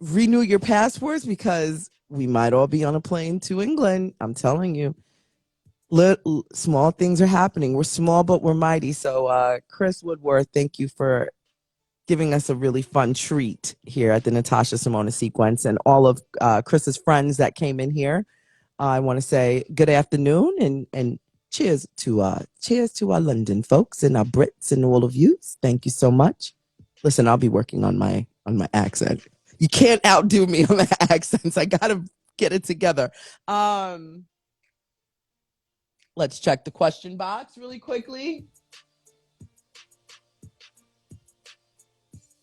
renew your passports because we might all be on a plane to England. I'm telling you. Small things are happening. We're small, but we're mighty. So, Chris Woodworth, thank you for giving us a really fun treat here at the Natasha Simona sequence, and all of Chris's friends that came in here. I want to say good afternoon and cheers to our London folks and our Brits and all of you. Thank you so much. Listen, I'll be working on my accent. You can't outdo me on the accents. I gotta get it together. Let's check the question box really quickly.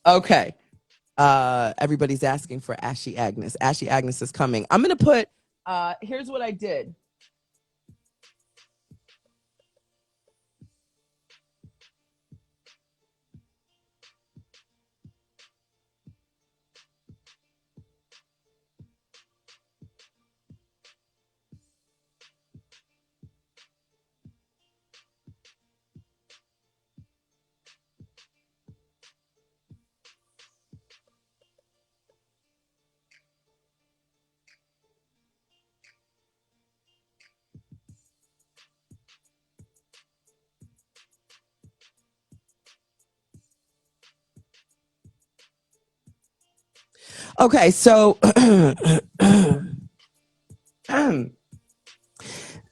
Okay. Everybody's asking for Ashy Agnes. Ashy Agnes is coming. I'm going to put, here's what I did. Okay, so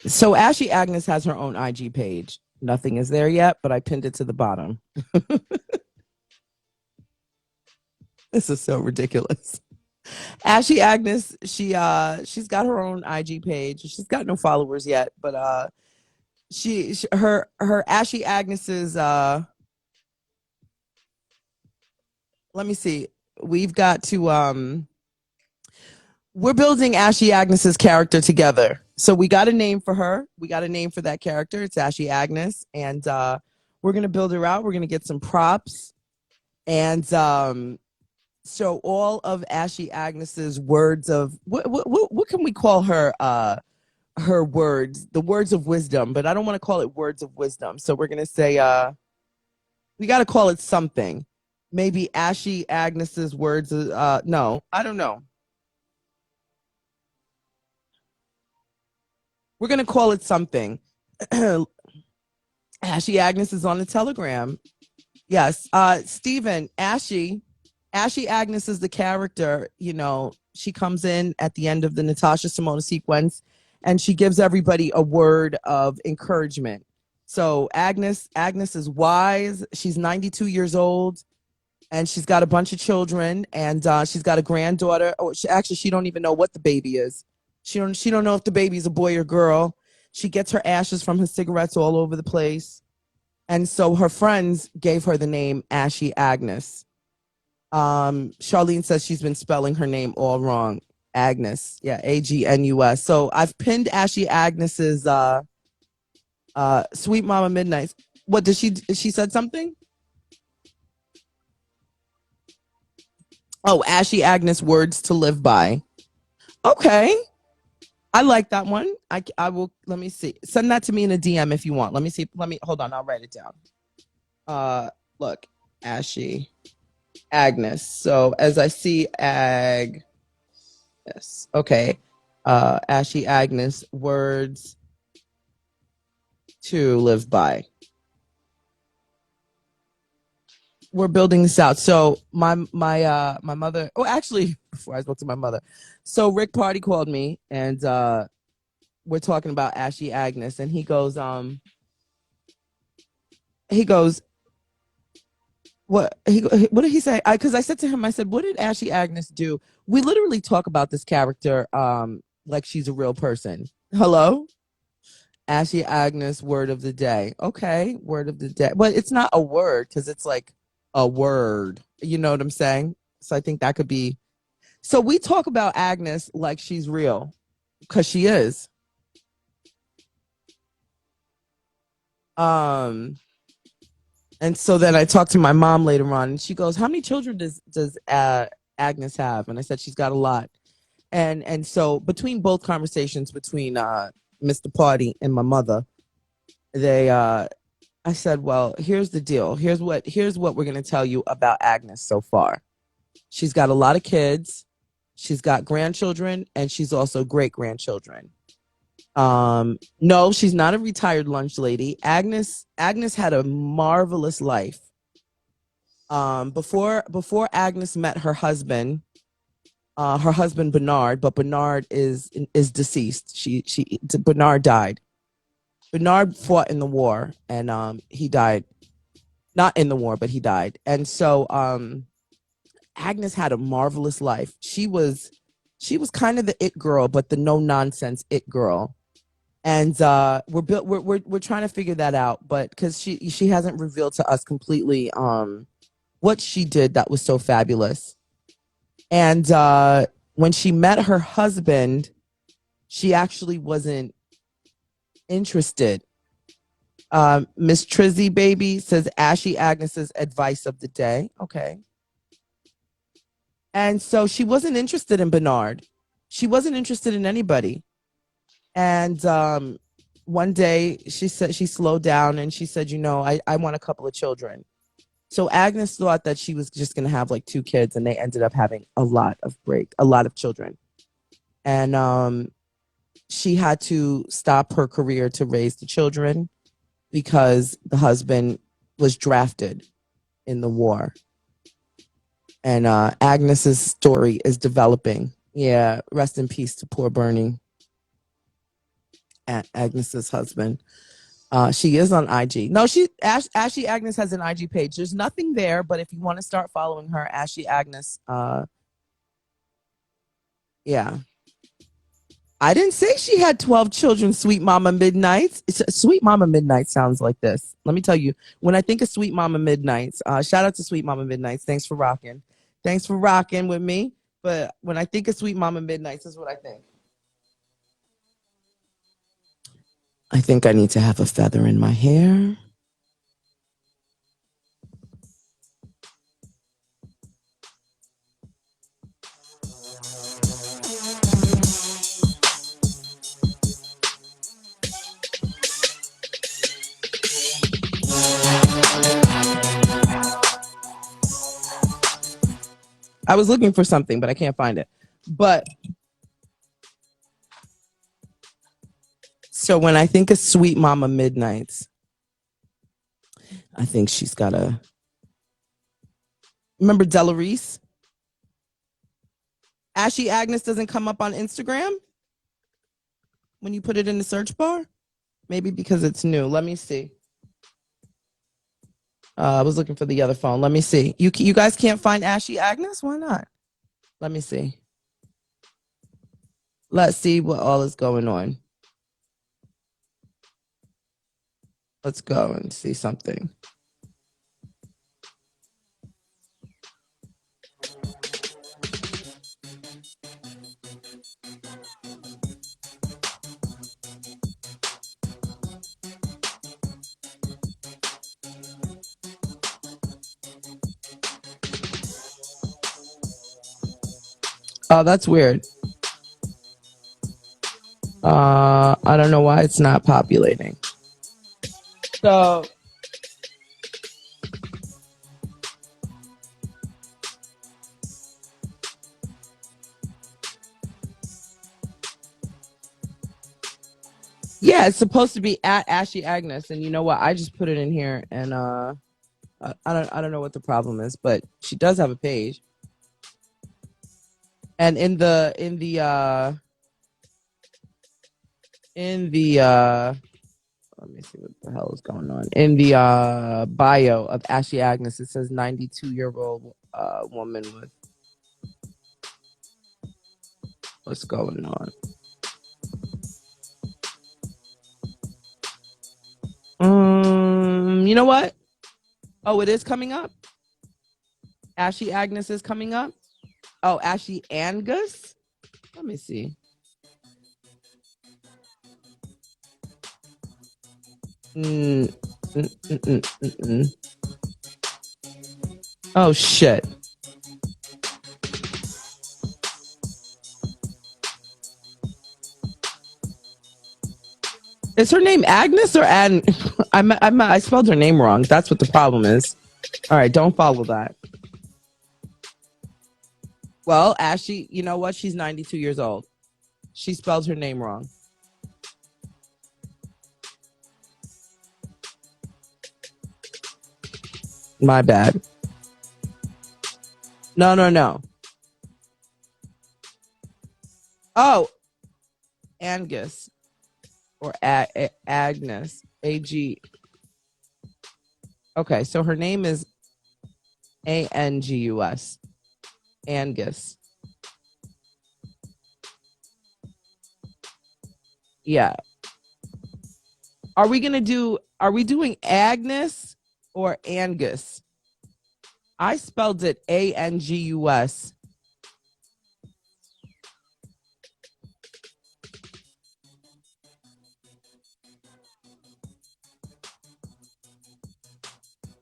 so Ashy Agnes has her own IG page. Nothing is there yet, but I pinned it to the bottom. This is so ridiculous. Ashy Agnes, she's got her own IG page. She's got no followers yet, but her Ashy Agnes's let me see. We've got to we're building Ashy Agnes's character together. So we got a name for her. We got a name for that character. It's Ashy Agnes, and we're gonna build her out. We're gonna get some props, and so all of Ashy Agnes's words of what can we call her? Her words, the words of wisdom, but I don't want to call it words of wisdom. So we're gonna say we got to call it something. Maybe Ashy Agnes's words. No, I don't know. We're gonna call it something. Ashy Agnes is on the Telegram. Yes, Stephen, Ashy Agnes is the character. You know, she comes in at the end of the Natasha Simona sequence, and she gives everybody a word of encouragement. So Agnes is wise. She's 92 years old, and she's got a bunch of children, and she's got a granddaughter. Oh, she don't even know what the baby is. She don't know if the baby's a boy or girl. She gets her ashes from her cigarettes all over the place. And so her friends gave her the name Ashy Agnes. Charlene says she's been spelling her name all wrong. Agnes. Yeah, Agnus. So I've pinned Ashy Agnes's Sweet Mama Midnight. What did she said something? Oh, Ashy Agnes words to live by. Okay. I like that one. I will, let me see. Send that to me in a DM if you want. Let me see. Hold on. I'll write it down. Look, Ashy Agnes. So as I see Agnes. Okay. Ashy Agnes words to live by. We're building this out. So my mother, oh, actually, before I spoke to my mother, so Rick Party called me, and we're talking about Ashy Agnes, and he goes, what did he say? Because I said to him, I said, what did Ashy Agnes do? We literally talk about this character like she's a real person. Hello? Ashy Agnes, word of the day. Okay, word of the day. But it's not a word because it's like a word. You know what I'm saying? So I think that could be. So we talk about Agnes like she's real, because she is. And so then I talked to my mom later on, and she goes, "How many children does Agnes have?" And I said, "She's got a lot." And so between both conversations between Mr. Party and my mother, they I said, "Well, here's the deal. Here's what we're going to tell you about Agnes so far. She's got a lot of kids. She's got grandchildren, and she's also great grandchildren. No, she's not a retired lunch lady. Agnes had a marvelous life. Before Agnes met her husband Bernard, but Bernard is deceased. Bernard died. Bernard fought in the war, and he died. Not in the war, but he died. And so Agnes had a marvelous life. She was kind of the it girl, but the no nonsense it girl. And we're trying to figure that out, but because she hasn't revealed to us completely what she did that was so fabulous. And when she met her husband, she actually wasn't interested. Miss Trizzy Baby says Ashy Agnes's advice of the day. Okay. And so she wasn't interested in Bernard. She wasn't interested in anybody. And one day she said, she slowed down and she said, I want a couple of children. So Agnes thought that she was just going to have like 2 kids, and they ended up having a lot of children. And she had to stop her career to raise the children because the husband was drafted in the war. And Agnes's story is developing. Yeah, rest in peace to poor Bernie, Agnes's husband. She is on IG. No, Ashy Agnes has an IG page. There's nothing there, but if you want to start following her, Ashy Agnes, yeah. I didn't say she had 12 children, Sweet Mama Midnights. Sweet Mama Midnight sounds like this. Let me tell you, when I think of Sweet Mama Midnights, shout out to Sweet Mama Midnights. Thanks for rocking. Thanks for rocking with me. But when I think of Sweet Mama Midnights, this is what I think. I think I need to have a feather in my hair. I was looking for something, but I can't find it. But so when I think of Sweet Mama Midnights, I think she's got a. Remember Della Reese? Ashy Agnes doesn't come up on Instagram when you put it in the search bar. Maybe because it's new. Let me see. I was looking for the other phone. Let me see. You guys can't find Ashy Agnes? Why not? Let me see. Let's see what all is going on. Let's go and see something. Oh, that's weird. I don't know why it's not populating. So yeah, it's supposed to be at Ashy Agnes, and you know what? I just put it in here, and I don't know what the problem is, but she does have a page. And in the let me see what the hell is going on. In the bio of Ashy Agnes, it says 92-year-old woman with what's going on. You know what? Oh, it is coming up. Ashy Agnes is coming up. Oh, Ashy Angus. Let me see. Oh shit. Is her name Agnes or Ad? I spelled her name wrong. That's what the problem is. All right, don't follow that. Well, Ashley, you know what? She's 92 years old. She spelled her name wrong. My bad. No. Oh, Angus or Agnes. A-G. Okay, so her name is A-N-G-U-S. Angus. Yeah. Are we doing Agnes or Angus? I spelled it A-N-G-U-S.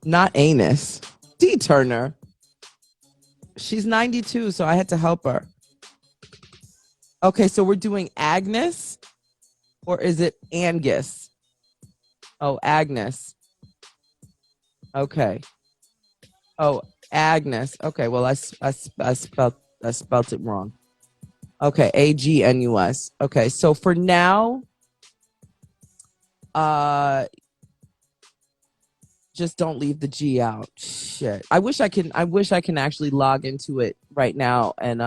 Not anus. D Turner. She's 92, so I had to help her. Okay, so we're doing Agnes, or is it Angus? Oh, Agnes. Okay. Oh, Agnes. Okay, well, I spelled it wrong. Okay, A-G-N-U-S. Okay, so for now, just don't leave the G out. Shit. I wish I can actually log into it right now and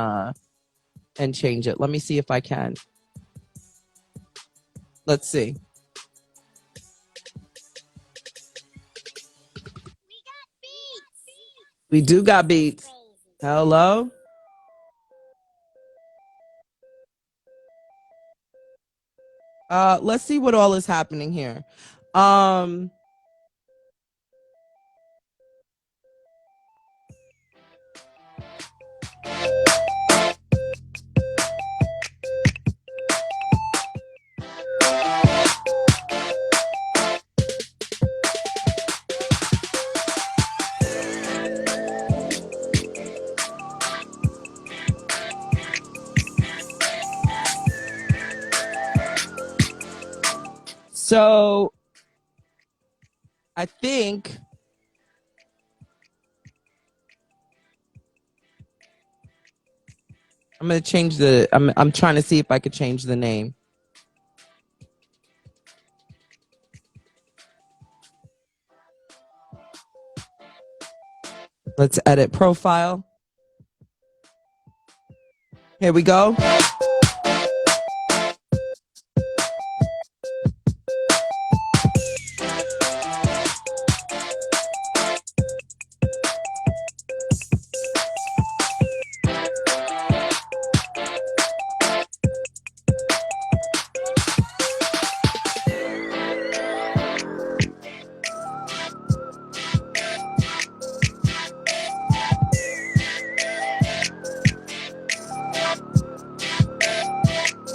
change it. Let me see if I can. Let's see. We do got beats. Hello? Let's see what all is happening here. So I think I'm going to change I'm trying to see if I could change the name. Let's edit profile. Here we go.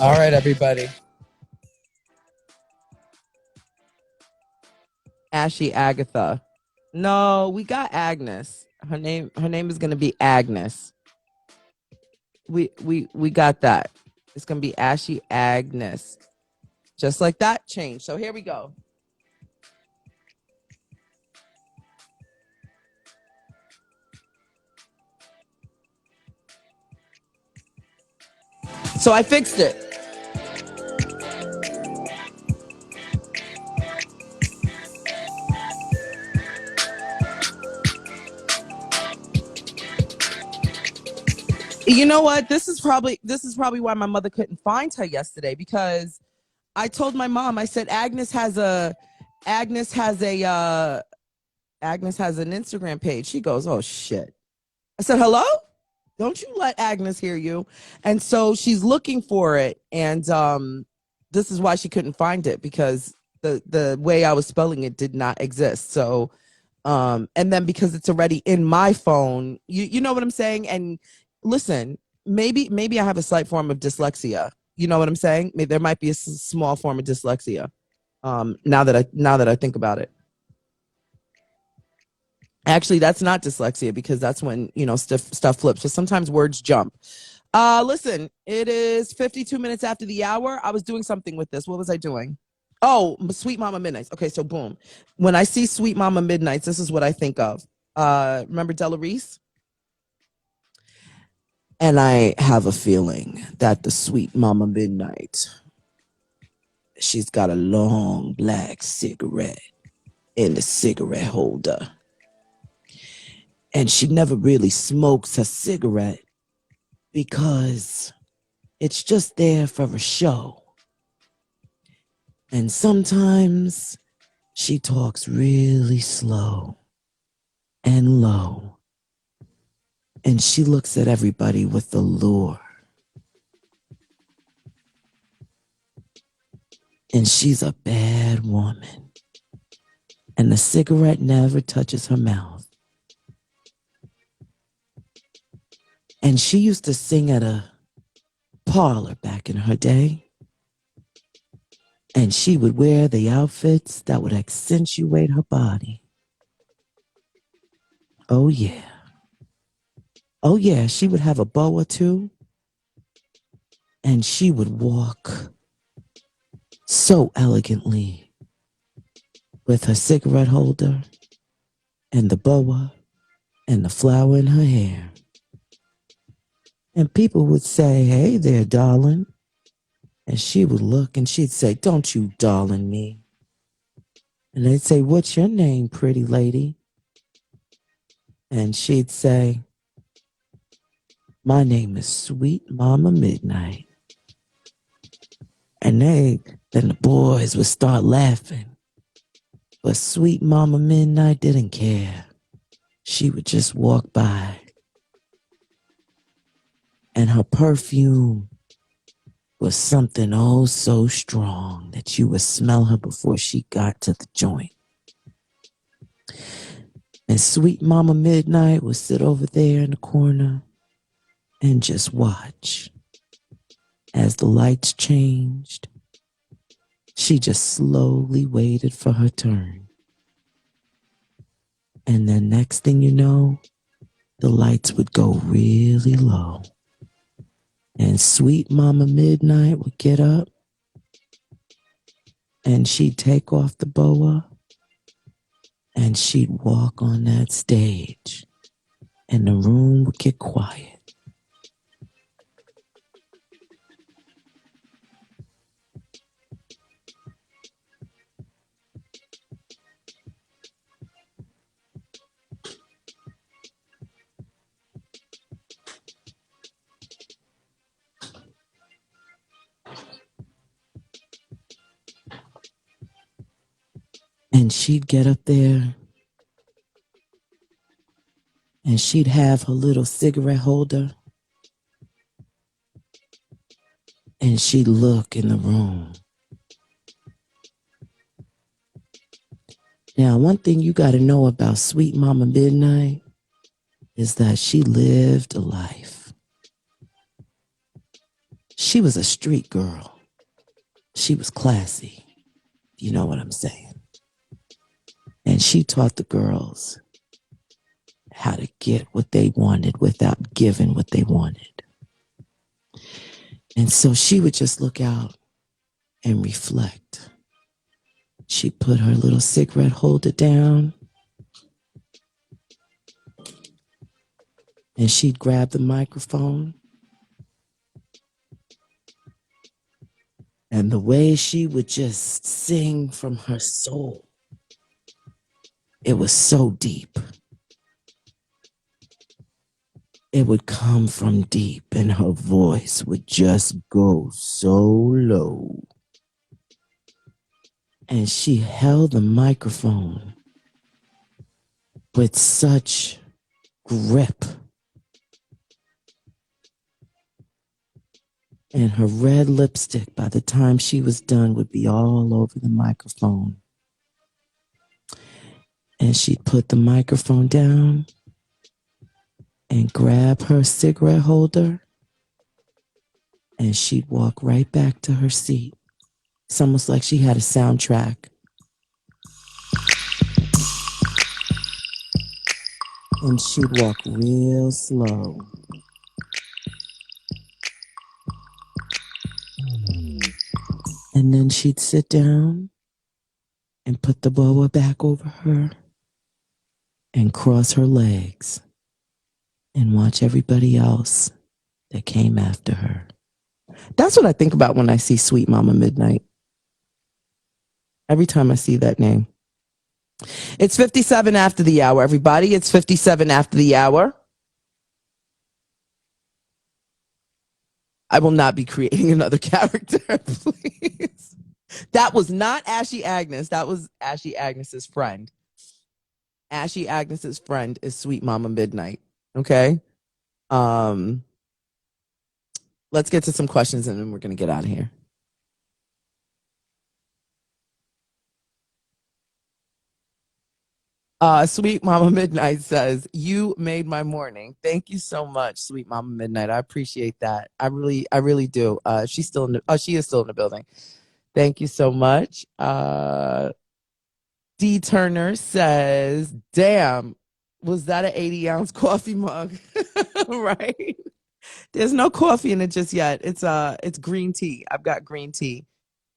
All right, everybody. Ashy Agatha. No, we got Agnes. Her name is gonna be Agnes. We got that. It's gonna be Ashy Agnes. Just like that change. So here we go. So I fixed it. You know what? This is probably why my mother couldn't find her yesterday, because I told my mom, I said Agnes has an Instagram page. She goes, "Oh shit." I said, "Hello? Don't you let Agnes hear you." And so she's looking for it, and this is why she couldn't find it, because the way I was spelling it did not exist. So And then because it's already in my phone, you know what I'm saying? And listen, maybe I have a slight form of dyslexia. You know what I'm saying? Maybe there might be a small form of dyslexia. Now that I think about it. Actually, that's not dyslexia because that's when, stuff flips. So sometimes words jump. Listen, it is 52 minutes after the hour. I was doing something with this. What was I doing? Oh, Sweet Mama Midnights. Okay, so boom. When I see Sweet Mama Midnights, this is what I think of. Remember Della Reese? And I have a feeling that the Sweet Mama Midnight, she's got a long black cigarette in the cigarette holder. And she never really smokes her cigarette because it's just there for a show. And sometimes she talks really slow and low. And she looks at everybody with allure. And she's a bad woman. And the cigarette never touches her mouth. And she used to sing at a parlor back in her day. And she would wear the outfits that would accentuate her body. Oh, yeah. Oh, yeah, she would have a boa too. And she would walk so elegantly with her cigarette holder and the boa and the flower in her hair. And people would say, "Hey there, darling." And she would look and she'd say, "Don't you darling me." And they'd say, "What's your name, pretty lady?" And she'd say, "My name is Sweet Mama Midnight." And then the boys would start laughing. But Sweet Mama Midnight didn't care. She would just walk by. And her perfume was something oh so strong that you would smell her before she got to the joint. And Sweet Mama Midnight would sit over there in the corner and just watch. As the lights changed, she just slowly waited for her turn. And then next thing you know, the lights would go really low. And Sweet Mama Midnight would get up and she'd take off the boa and she'd walk on that stage and the room would get quiet. And she'd get up there and she'd have her little cigarette holder and she'd look in the room. Now, one thing you got to know about Sweet Mama Midnight is that she lived a life. She was a street girl. She was classy. You know what I'm saying? And she taught the girls how to get what they wanted without giving what they wanted. And so she would just look out and reflect. She'd put her little cigarette holder down and she'd grab the microphone. And the way she would just sing from her soul, it was so deep. It would come from deep and her voice would just go so low. And she held the microphone with such grip. And her red lipstick, by the time she was done, would be all over the microphone. And she'd put the microphone down and grab her cigarette holder, and she'd walk right back to her seat. It's almost like she had a soundtrack. And she'd walk real slow. And then she'd sit down and put the boa back over her and cross her legs and watch everybody else that came after her. That's what I think about when I see Sweet Mama Midnight. Every time I see that name. It's 57 after the hour, everybody. It's 57 after the hour. I will not be creating another character, please. That was not Ashy Agnes. That was Ashy Agnes's friend. Ashy Agnes's friend is Sweet Mama Midnight. Okay. Let's get to some questions and then we're going to get out of here. Sweet Mama Midnight says, "You made my morning." Thank you so much, Sweet Mama Midnight. I appreciate that. I really do. She is still in the building. Thank you so much. D Turner says, "Damn, was that an 80-ounce coffee mug?" Right? There's no coffee in it just yet. It's green tea. I've got green tea.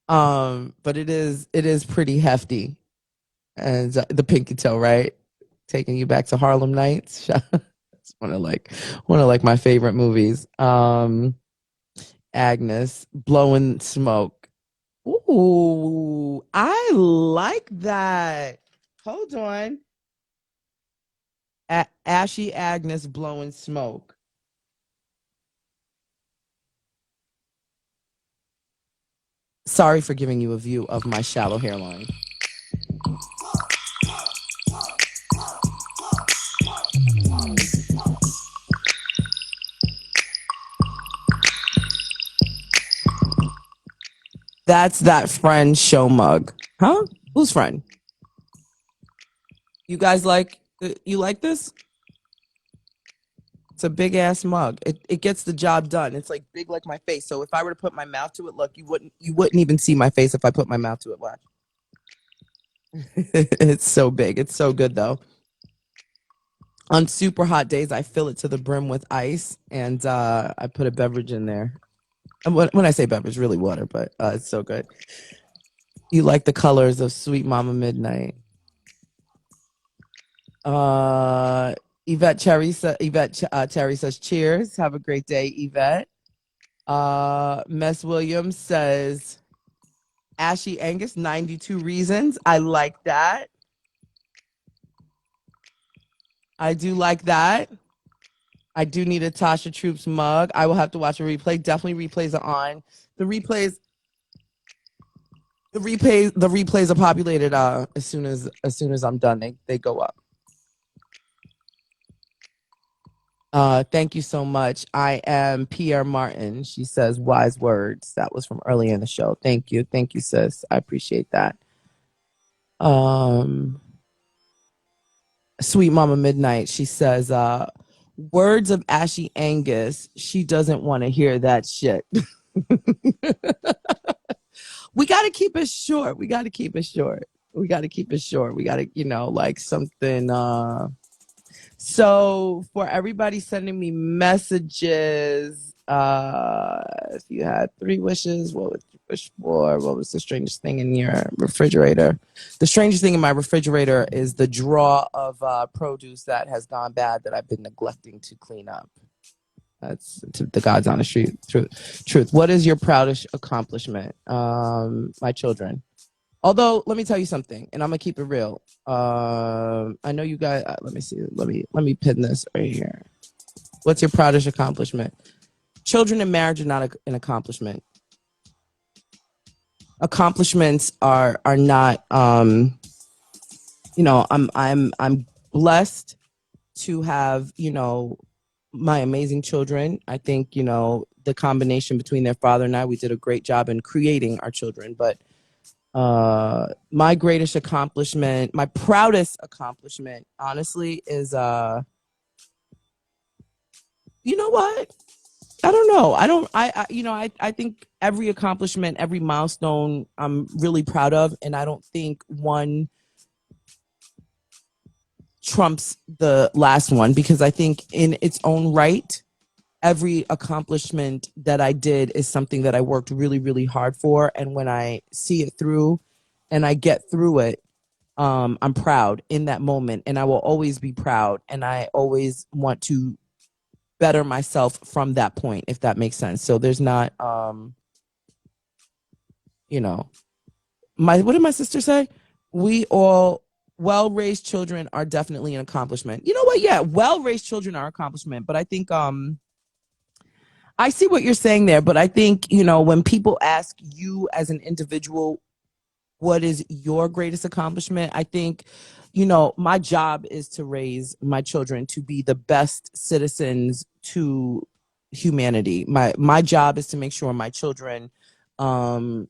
But it is pretty hefty. And the pinky toe, right? Taking you back to Harlem Nights. It's one of my favorite movies. Agnes blowing smoke. Ooh, I like that. Hold on. Ashy Agnes blowing smoke. Sorry for giving you a view of my shallow hairline. That's that friend show mug. Huh? Whose friend? You guys you like this? It's a big ass mug. It gets the job done. It's like big like my face. So if I were to put my mouth to it, look, you wouldn't even see my face if I put my mouth to it. Watch. It's so big. It's so good though. On super hot days, I fill it to the brim with ice and I put a beverage in there. And when I say beverage, really water, but it's so good. You like the colors of Sweet Mama Midnight. Yvette Terry says, "Cheers. Have a great day, Yvette." Mess Williams says, "Ashy Angus, 92 reasons." I like that. I do like that. I do need a Tasha Troops mug. I will have to watch a replay. Definitely replays are on. The replays are populated as soon as I'm done. They go up. Thank you so much. I am Pierre Martin. She says, "Wise words." That was from earlier in the show. Thank you, sis. I appreciate that. Sweet Mama Midnight. She says, "Words of Ashy Angus. She doesn't want to hear that shit." We got to keep it short. We got to, like something. So for everybody sending me messages, if you had 3 wishes, what would you wish for? What was the strangest thing in your refrigerator? The strangest thing in my refrigerator is the drawer of produce that has gone bad that I've been neglecting to clean up. That's the God's honest truth. What is your proudest accomplishment? My children. Although, let me tell you something, and I'm gonna keep it real. I know you guys. Let me see. Let me pin this right here. What's your proudest accomplishment? Children and marriage are not an accomplishment. Accomplishments are not. I'm blessed to have my amazing children. I think the combination between their father and I, we did a great job in creating our children, but My greatest accomplishment, my proudest accomplishment, honestly, is you know what? I don't know. I don't. I think every accomplishment, every milestone, I'm really proud of, and I don't think one trumps the last one because I think in its own right, every accomplishment that I did is something that I worked really, really hard for, and when I see it through, and I get through it, I'm proud in that moment, and I will always be proud, and I always want to better myself from that point, if that makes sense. So there's not, you know, what did my sister say? We all well-raised children are definitely an accomplishment. You know what? Yeah, well-raised children are an accomplishment, but I think I see what you're saying there, but I think, when people ask you as an individual what is your greatest accomplishment, I think, my job is to raise my children to be the best citizens to humanity. My job is to make sure my children um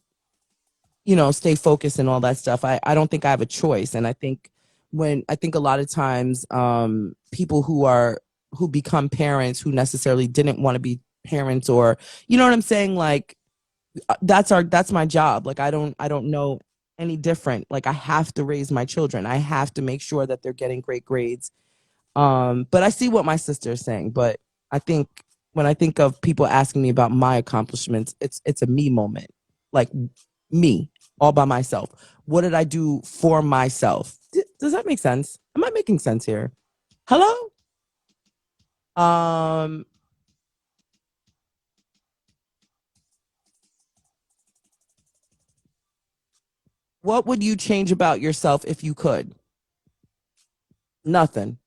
stay focused and all that stuff. I don't think I have a choice. And I think a lot of times people who become parents who necessarily didn't want to be parents, or you know what I'm saying, like that's my job. Like I don't know any different. Like I have to raise my children. I have to make sure that they're getting great grades. But I see what my sister is saying. But I think when I think of people asking me about my accomplishments, it's a me moment. Like me, all by myself. What did I do for myself? Does that make sense? Am I making sense here? Hello? Um, what would you change about yourself if you could? Nothing.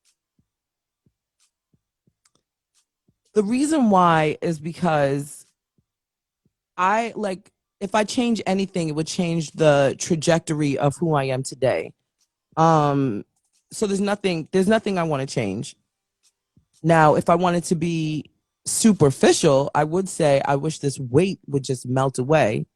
The reason why is because I like if I change anything, it would change the trajectory of who I am today. Um, so there's nothing I want to change. Now, if I wanted to be superficial, I would say I wish this weight would just melt away.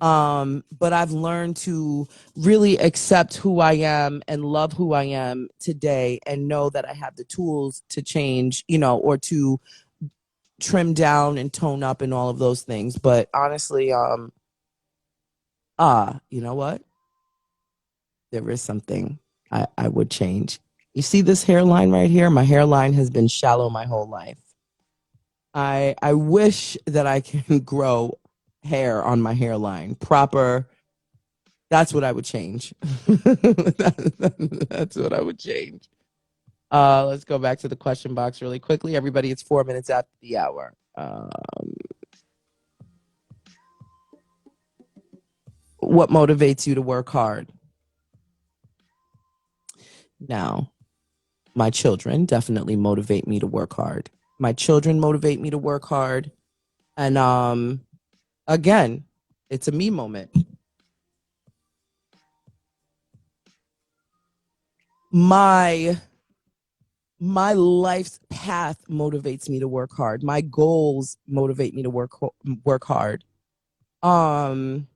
But I've learned to really accept who I am and love who I am today and know that I have the tools to change, or to trim down and tone up and all of those things. But honestly, you know what? There is something I would change. You see this hairline right here? My hairline has been shallow my whole life. I wish that I can grow hair on my hairline. Proper. That's what I would change. That's what I would change. Let's go back to the question box really quickly. Everybody, it's 4 minutes after the hour. What motivates you to work hard? Now, my children definitely motivate me to work hard. My children motivate me to work hard. And again, it's a me moment. My my life's path motivates me to work hard. My goals motivate me to work hard. Um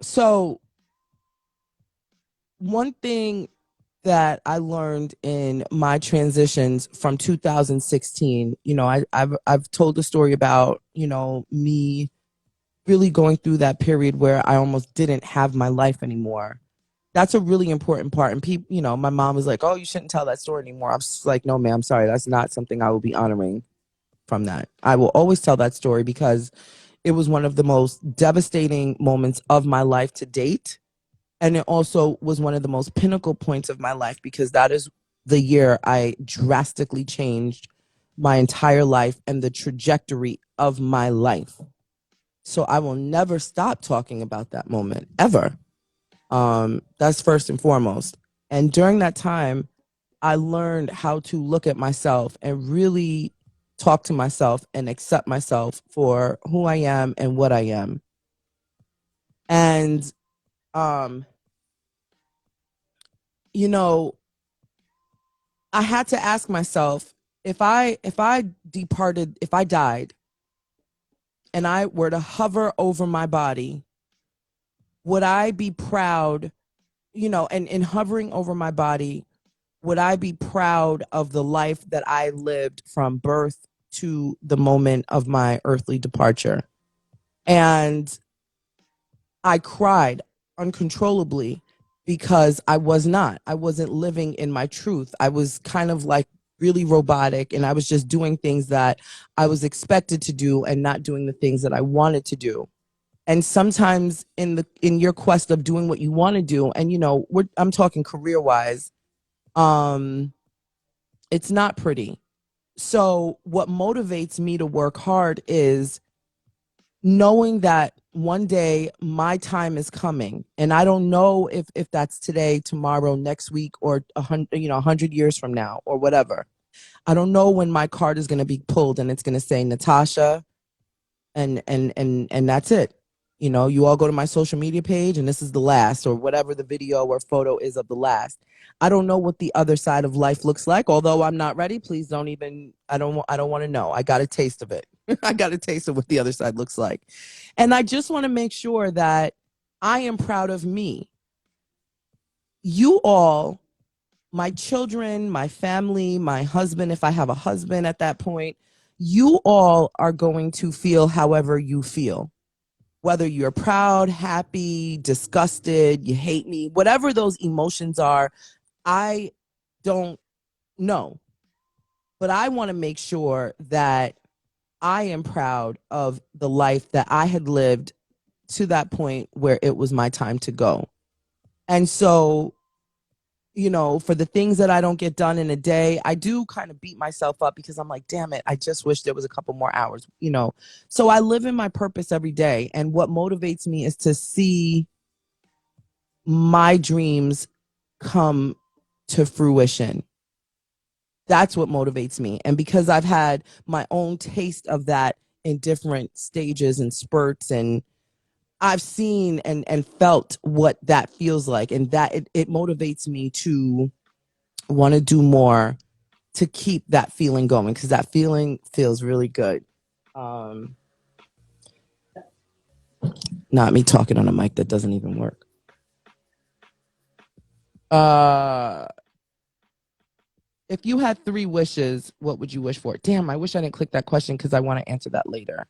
so one thing that I learned in my transitions from 2016, I've told the story about, me really going through that period where I almost didn't have my life anymore. That's a really important part. And people, my mom was like, "Oh, you shouldn't tell that story anymore." I was just like, "No, ma'am, I'm sorry. That's not something I will be honoring from that. I will always tell that story because it was one of the most devastating moments of my life to date. And it also was one of the most pinnacle points of my life because that is the year I drastically changed my entire life and the trajectory of my life. So I will never stop talking about that moment ever. That's first and foremost. And during that time, I learned how to look at myself and really talk to myself and accept myself for who I am and what I am. And um, you know, I had to ask myself if I died and I were to hover over my body, would I be proud, and in hovering over my body, would I be proud of the life that I lived from birth to the moment of my earthly departure? And I cried uncontrollably because I wasn't living in my truth. I was kind of like really robotic, and I was just doing things that I was expected to do and not doing the things that I wanted to do. And sometimes in your quest of doing what you want to do, and I'm talking career wise, it's not pretty. So what motivates me to work hard is knowing that one day my time is coming, and I don't know if that's today, tomorrow, next week, or 100 years from now, or whatever. I don't know when my card is going to be pulled and it's going to say Natasha, and that's it. You all go to my social media page and this is the last, or whatever the video or photo is of the last. I don't know what the other side of life looks like, although I'm not ready. Please don't even, I don't want to know. I got a taste of it. I got a taste of what the other side looks like. And I just want to make sure that I am proud of me. You all, my children, my family, my husband, if I have a husband at that point, you all are going to feel however you feel. Whether you're proud, happy, disgusted, you hate me, whatever those emotions are, I don't know. But I want to make sure that I am proud of the life that I had lived to that point where it was my time to go. And so, for the things that I don't get done in a day, I do kind of beat myself up because I'm like, damn it, I just wish there was a couple more hours. So I live in my purpose every day. And what motivates me is to see my dreams come to fruition. That's what motivates me. And because I've had my own taste of that in different stages and spurts, and I've seen and felt what that feels like, and that it motivates me to want to do more to keep that feeling going, because that feeling feels really good. Not me talking on a mic that doesn't even work. If you had 3 wishes, what would you wish for? Damn, I wish I didn't click that question because I want to answer that later.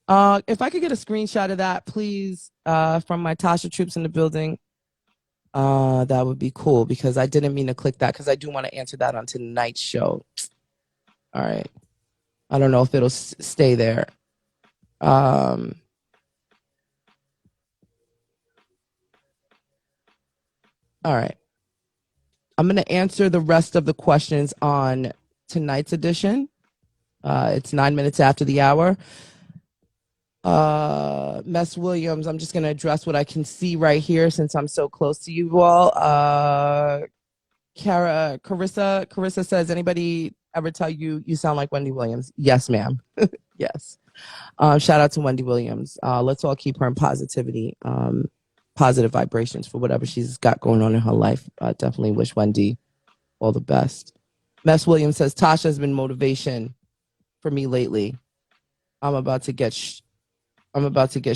If I could get a screenshot of that, please, from my Tasha troops in the building, that would be cool, because I didn't mean to click that, because I do want to answer that on tonight's show. All right. I don't know if it'll stay there. All right. I'm going to answer the rest of the questions on tonight's edition. It's 9 minutes after the hour. Mess Williams, I'm just going to address what I can see right here since I'm so close to you all. Carissa says, anybody ever tell you you sound like Wendy Williams? Yes, ma'am. Yes. Shout out to Wendy Williams. Let's all keep her in positivity, positive vibrations for whatever she's got going on in her life. Definitely wish Wendy all the best. Mess Williams says, Tasha has been motivation for me lately. I'm about to get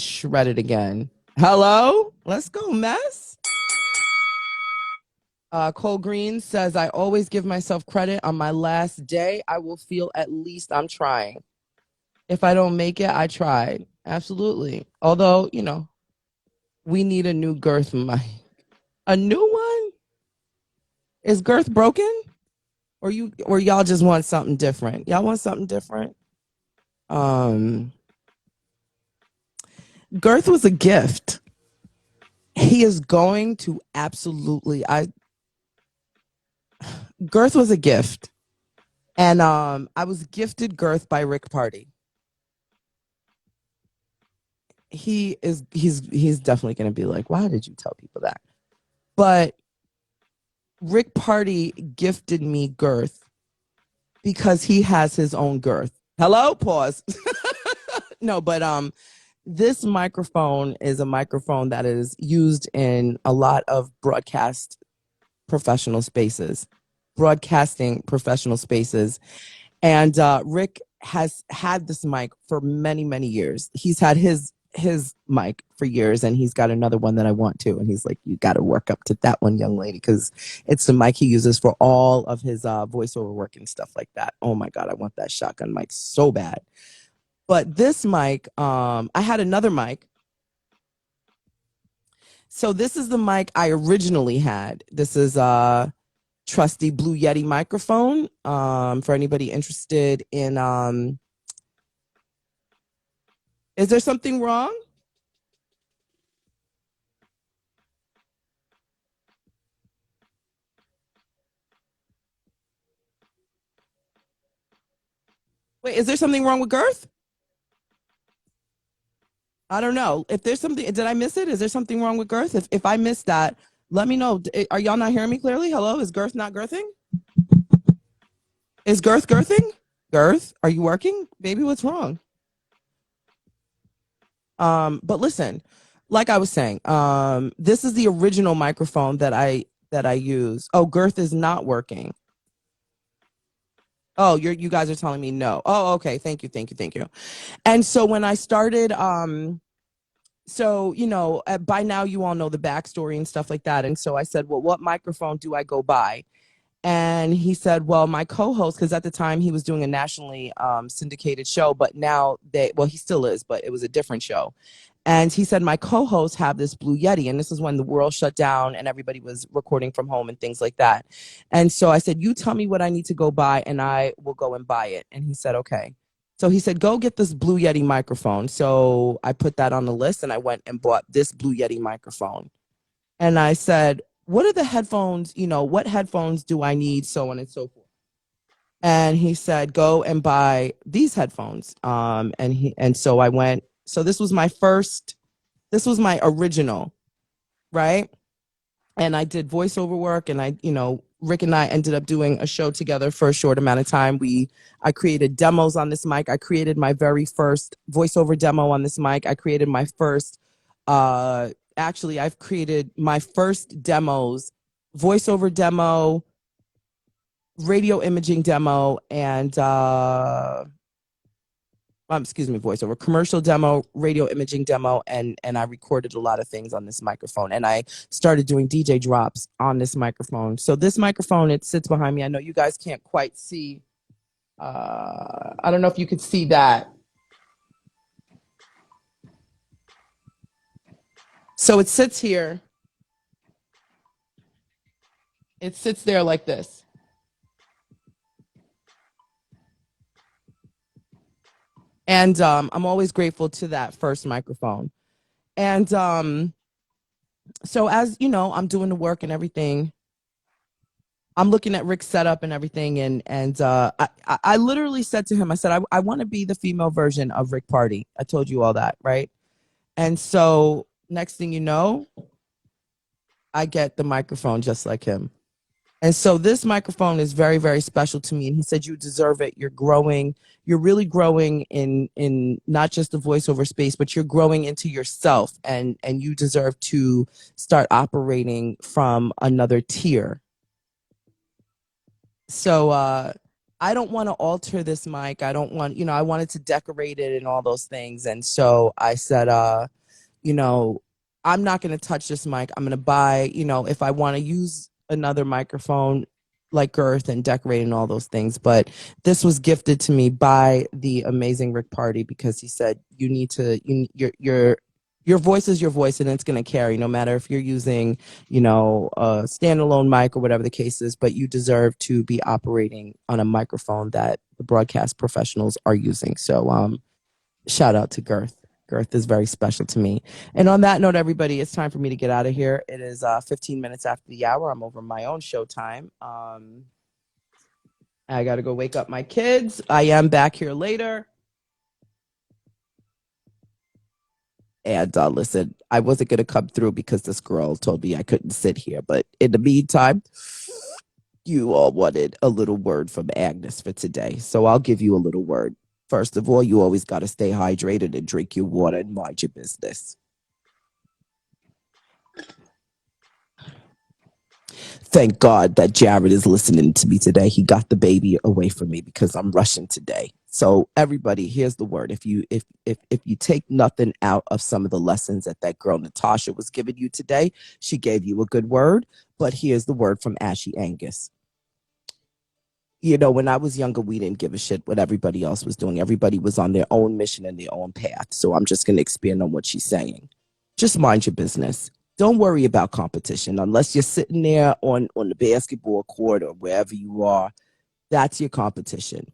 shredded again. Hello? Let's go, Mess. Cole Green says, I always give myself credit. On my last day, I will feel at least I'm trying. If I don't make it, I tried. Absolutely. Although, we need a new girth mic. A new one? Is girth broken? Or y'all just want something different? Y'all want something different? Girth was a gift. He is going to Girth was a gift. And I was gifted Girth by Rick Party. He's definitely going to be like, why did you tell people that? But Rick Party gifted me Girth because he has his own girth. Hello? Pause. No, but this microphone is a microphone that is used in a lot of broadcasting professional spaces. And Rick has had this mic for many, many years. He's had his mic for years, and he's got another one that I want to. And he's like, you got to work up to that one, young lady, because it's the mic he uses for all of his voiceover work and stuff like that. Oh my God, I want that shotgun mic so bad. But this mic, I had another mic. So this is the mic I originally had. This is trusty Blue Yeti microphone. For anybody interested in is there something wrong? Wait, is there something wrong with Girth? I don't know. If there's something, did I miss it? Is there something wrong with Girth? If I missed that, let me know. Are y'all not hearing me clearly? Hello? Is Girth not girthing? Is Girth girthing? Girth, are you working? Baby, what's wrong? But listen, like I was saying, this is the original microphone that I use. Oh, Girth is not working. Oh, you guys are telling me no. Oh, okay. Thank you. And so when I started, so by now you all know the backstory and stuff like that. And so I said, well, what microphone do I go by? And he said, well, my co-host, because at the time he was doing a nationally syndicated show, but now he still is, but it was a different show. And he said, my co-hosts have this Blue Yeti. And this is when the world shut down and everybody was recording from home and things like that. And so I said, you tell me what I need to go buy and I will go and buy it. And he said, okay. So he said, go get this Blue Yeti microphone. So I put that on the list and I went and bought this Blue Yeti microphone. And I said, what are the headphones? What headphones do I need? So on and so forth. And he said, go and buy these headphones. And so I went. So this was my original, right? And I did voiceover work, and Rick and I ended up doing a show together for a short amount of time. I created demos on this mic. I created my very first voiceover demo on this mic. I created my first, actually, I've created my first demos, voiceover demo, radio imaging demo, and voiceover, commercial demo, radio imaging demo, and I recorded a lot of things on this microphone. And I started doing DJ drops on this microphone. So this microphone, it sits behind me. I know you guys can't quite see. I don't know if you could see that. So it sits here. It sits there like this. And I'm always grateful to that first microphone. And so as you know, I'm doing the work and everything. I'm looking at Rick's setup and everything, and I literally said to him, I said, I want to be the female version of Rick Party. I told you all that, right? And so next thing you know, I get the microphone just like him. And so this microphone is very, very special to me. And he said, you deserve it. You're growing. You're really growing in not just the voiceover space, but you're growing into yourself. And you deserve to start operating from another tier. So I don't want to alter this mic. I don't want, I wanted to decorate it and all those things. And so I said, I'm not going to touch this mic. I'm going to buy, if I want to use another microphone like Girth and decorate and all those things. But this was gifted to me by the amazing Rick Party, because he said, you need to, your voice is your voice, and it's going to carry no matter if you're using, a standalone mic or whatever the case is, but you deserve to be operating on a microphone that the broadcast professionals are using. So shout out to Girth. Girth is very special to me. And on that note, everybody, it's time for me to get out of here. It is 15 minutes after the hour. I'm over my own show time. I got to go wake up my kids. I am back here later. And listen, I wasn't going to come through because this girl told me I couldn't sit here. But in the meantime, you all wanted a little word from Agnes for today. So I'll give you a little word. First of all, you always got to stay hydrated and drink your water and mind your business. Thank God that Jared is listening to me today. He got the baby away from me because I'm rushing today. So everybody, here's the word. If you take nothing out of some of the lessons that girl Natasha was giving you today, she gave you a good word. But here's the word from Ashy Angus. You know, when I was younger, we didn't give a shit what everybody else was doing. Everybody was on their own mission and their own path. So I'm just going to expand on what she's saying. Just mind your business. Don't worry about competition unless you're sitting there on the basketball court or wherever you are. That's your competition.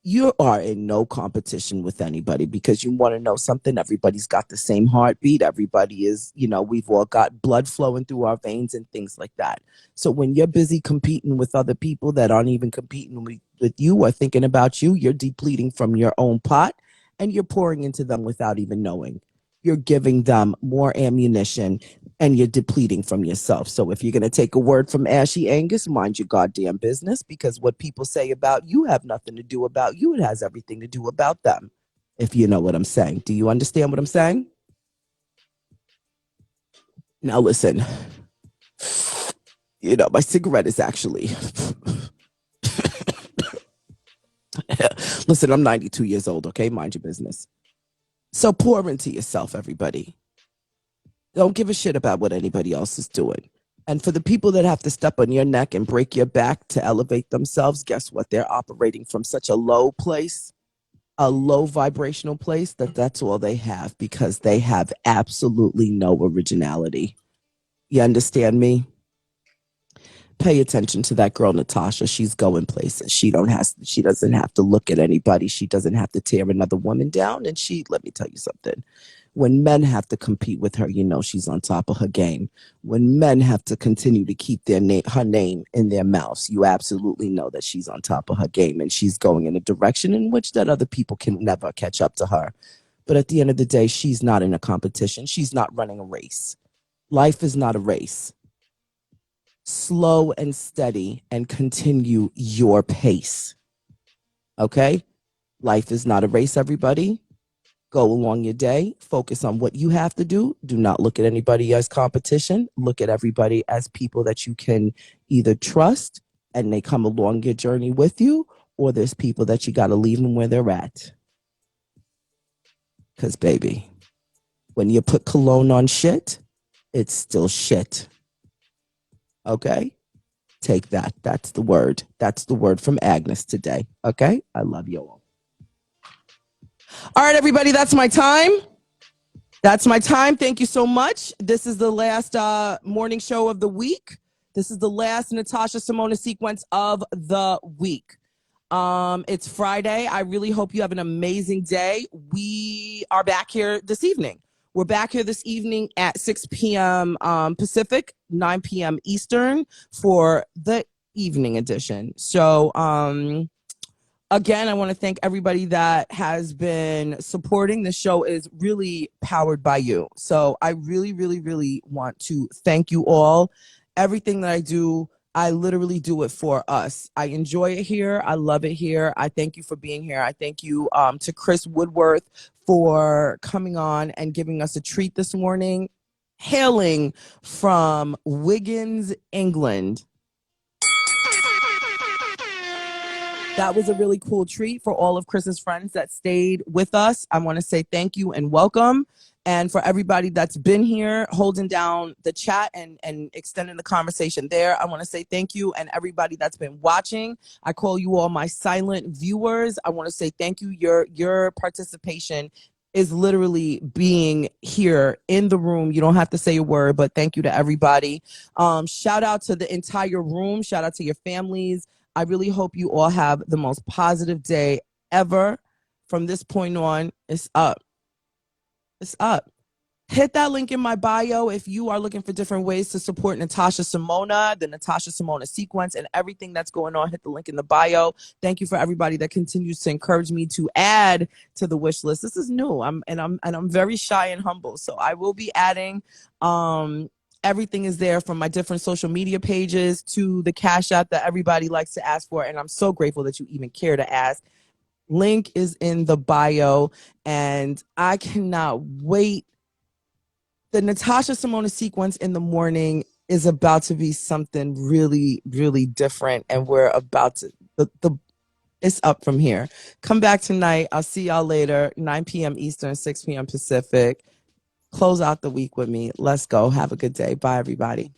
You are in no competition with anybody because you want to know something. Everybody's got the same heartbeat. Everybody is, we've all got blood flowing through our veins and things like that. So when you're busy competing with other people that aren't even competing with you or thinking about you, you're depleting from your own pot and you're pouring into them without even knowing. You're giving them more ammunition and you're depleting from yourself. So if you're going to take a word from Ashy Angus, mind your goddamn business, because what people say about you have nothing to do about you. It has everything to do about them. If you know what I'm saying. Do you understand what I'm saying? Now listen, my cigarette is actually, listen, I'm 92 years old. Okay. Mind your business. So pour into yourself, everybody. Don't give a shit about what anybody else is doing. And for the people that have to step on your neck and break your back to elevate themselves, guess what? They're operating from such a low place, a low vibrational place, that's all they have because they have absolutely no originality. You understand me? Pay attention to that girl, Natasha. She's going places. She doesn't have to look at anybody. She doesn't have to tear another woman down. And let me tell you something. When men have to compete with her, she's on top of her game. When men have to continue to keep her name in their mouths, you absolutely know that she's on top of her game and she's going in a direction in which that other people can never catch up to her. But at the end of the day, she's not in a competition. She's not running a race. Life is not a race. Slow and steady and continue your pace. Okay? Life is not a race, everybody. Go along your day, focus on what you have to do. Do not look at anybody as competition. Look at everybody as people that you can either trust and they come along your journey with you, or there's people that you got to leave them where they're at. Because, baby, when you put cologne on shit, it's still shit. Okay? Take that. That's the word. That's the word from Agnes today. Okay? I love you all. All right, everybody, that's my time. That's my time. Thank you so much. This is the last morning show of the week. This is the last Natasha Simona sequence of the week. It's Friday. I really hope you have an amazing day. We are back here this evening. We're back here this evening at 6 p.m. Pacific, 9 p.m. Eastern for the evening edition. So, again, I want to thank everybody that has been supporting. The show is really powered by you. So I really, really, really want to thank you all. Everything that I do, I literally do it for us. I enjoy it here. I love it here. I thank you for being here. I thank you to Chris Woodworth for coming on and giving us a treat this morning, hailing from Wiggins, England. That was a really cool treat for all of Chris's friends that stayed with us. I want to say thank you and welcome. And for everybody that's been here holding down the chat and extending the conversation there, I want to say thank you. And everybody that's been watching, I call you all my silent viewers. I want to say thank you. Your participation is literally being here in the room. You don't have to say a word, but thank you to everybody. Shout out to the entire room. Shout out to your families. I really hope you all have the most positive day ever. From this point on, it's up. It's up. Hit that link in my bio if you are looking for different ways to support Natasha Simona, the Natasha Simona sequence, and everything that's going on. Hit the link in the bio. Thank you for everybody that continues to encourage me to add to the wish list. This is new. I'm very shy and humble, so I will be adding. Everything is there from my different social media pages to the Cash App that everybody likes to ask for. And I'm so grateful that you even care to ask. Link is in the bio. And I cannot wait. The Natasha Simona sequence in the morning is about to be something really, really different, and we're about to it's up from here. Come back tonight. I'll see y'all later. 9 p.m. Eastern, 6 p.m. Pacific. Close out the week with me. Let's go. Have a good day. Bye, everybody.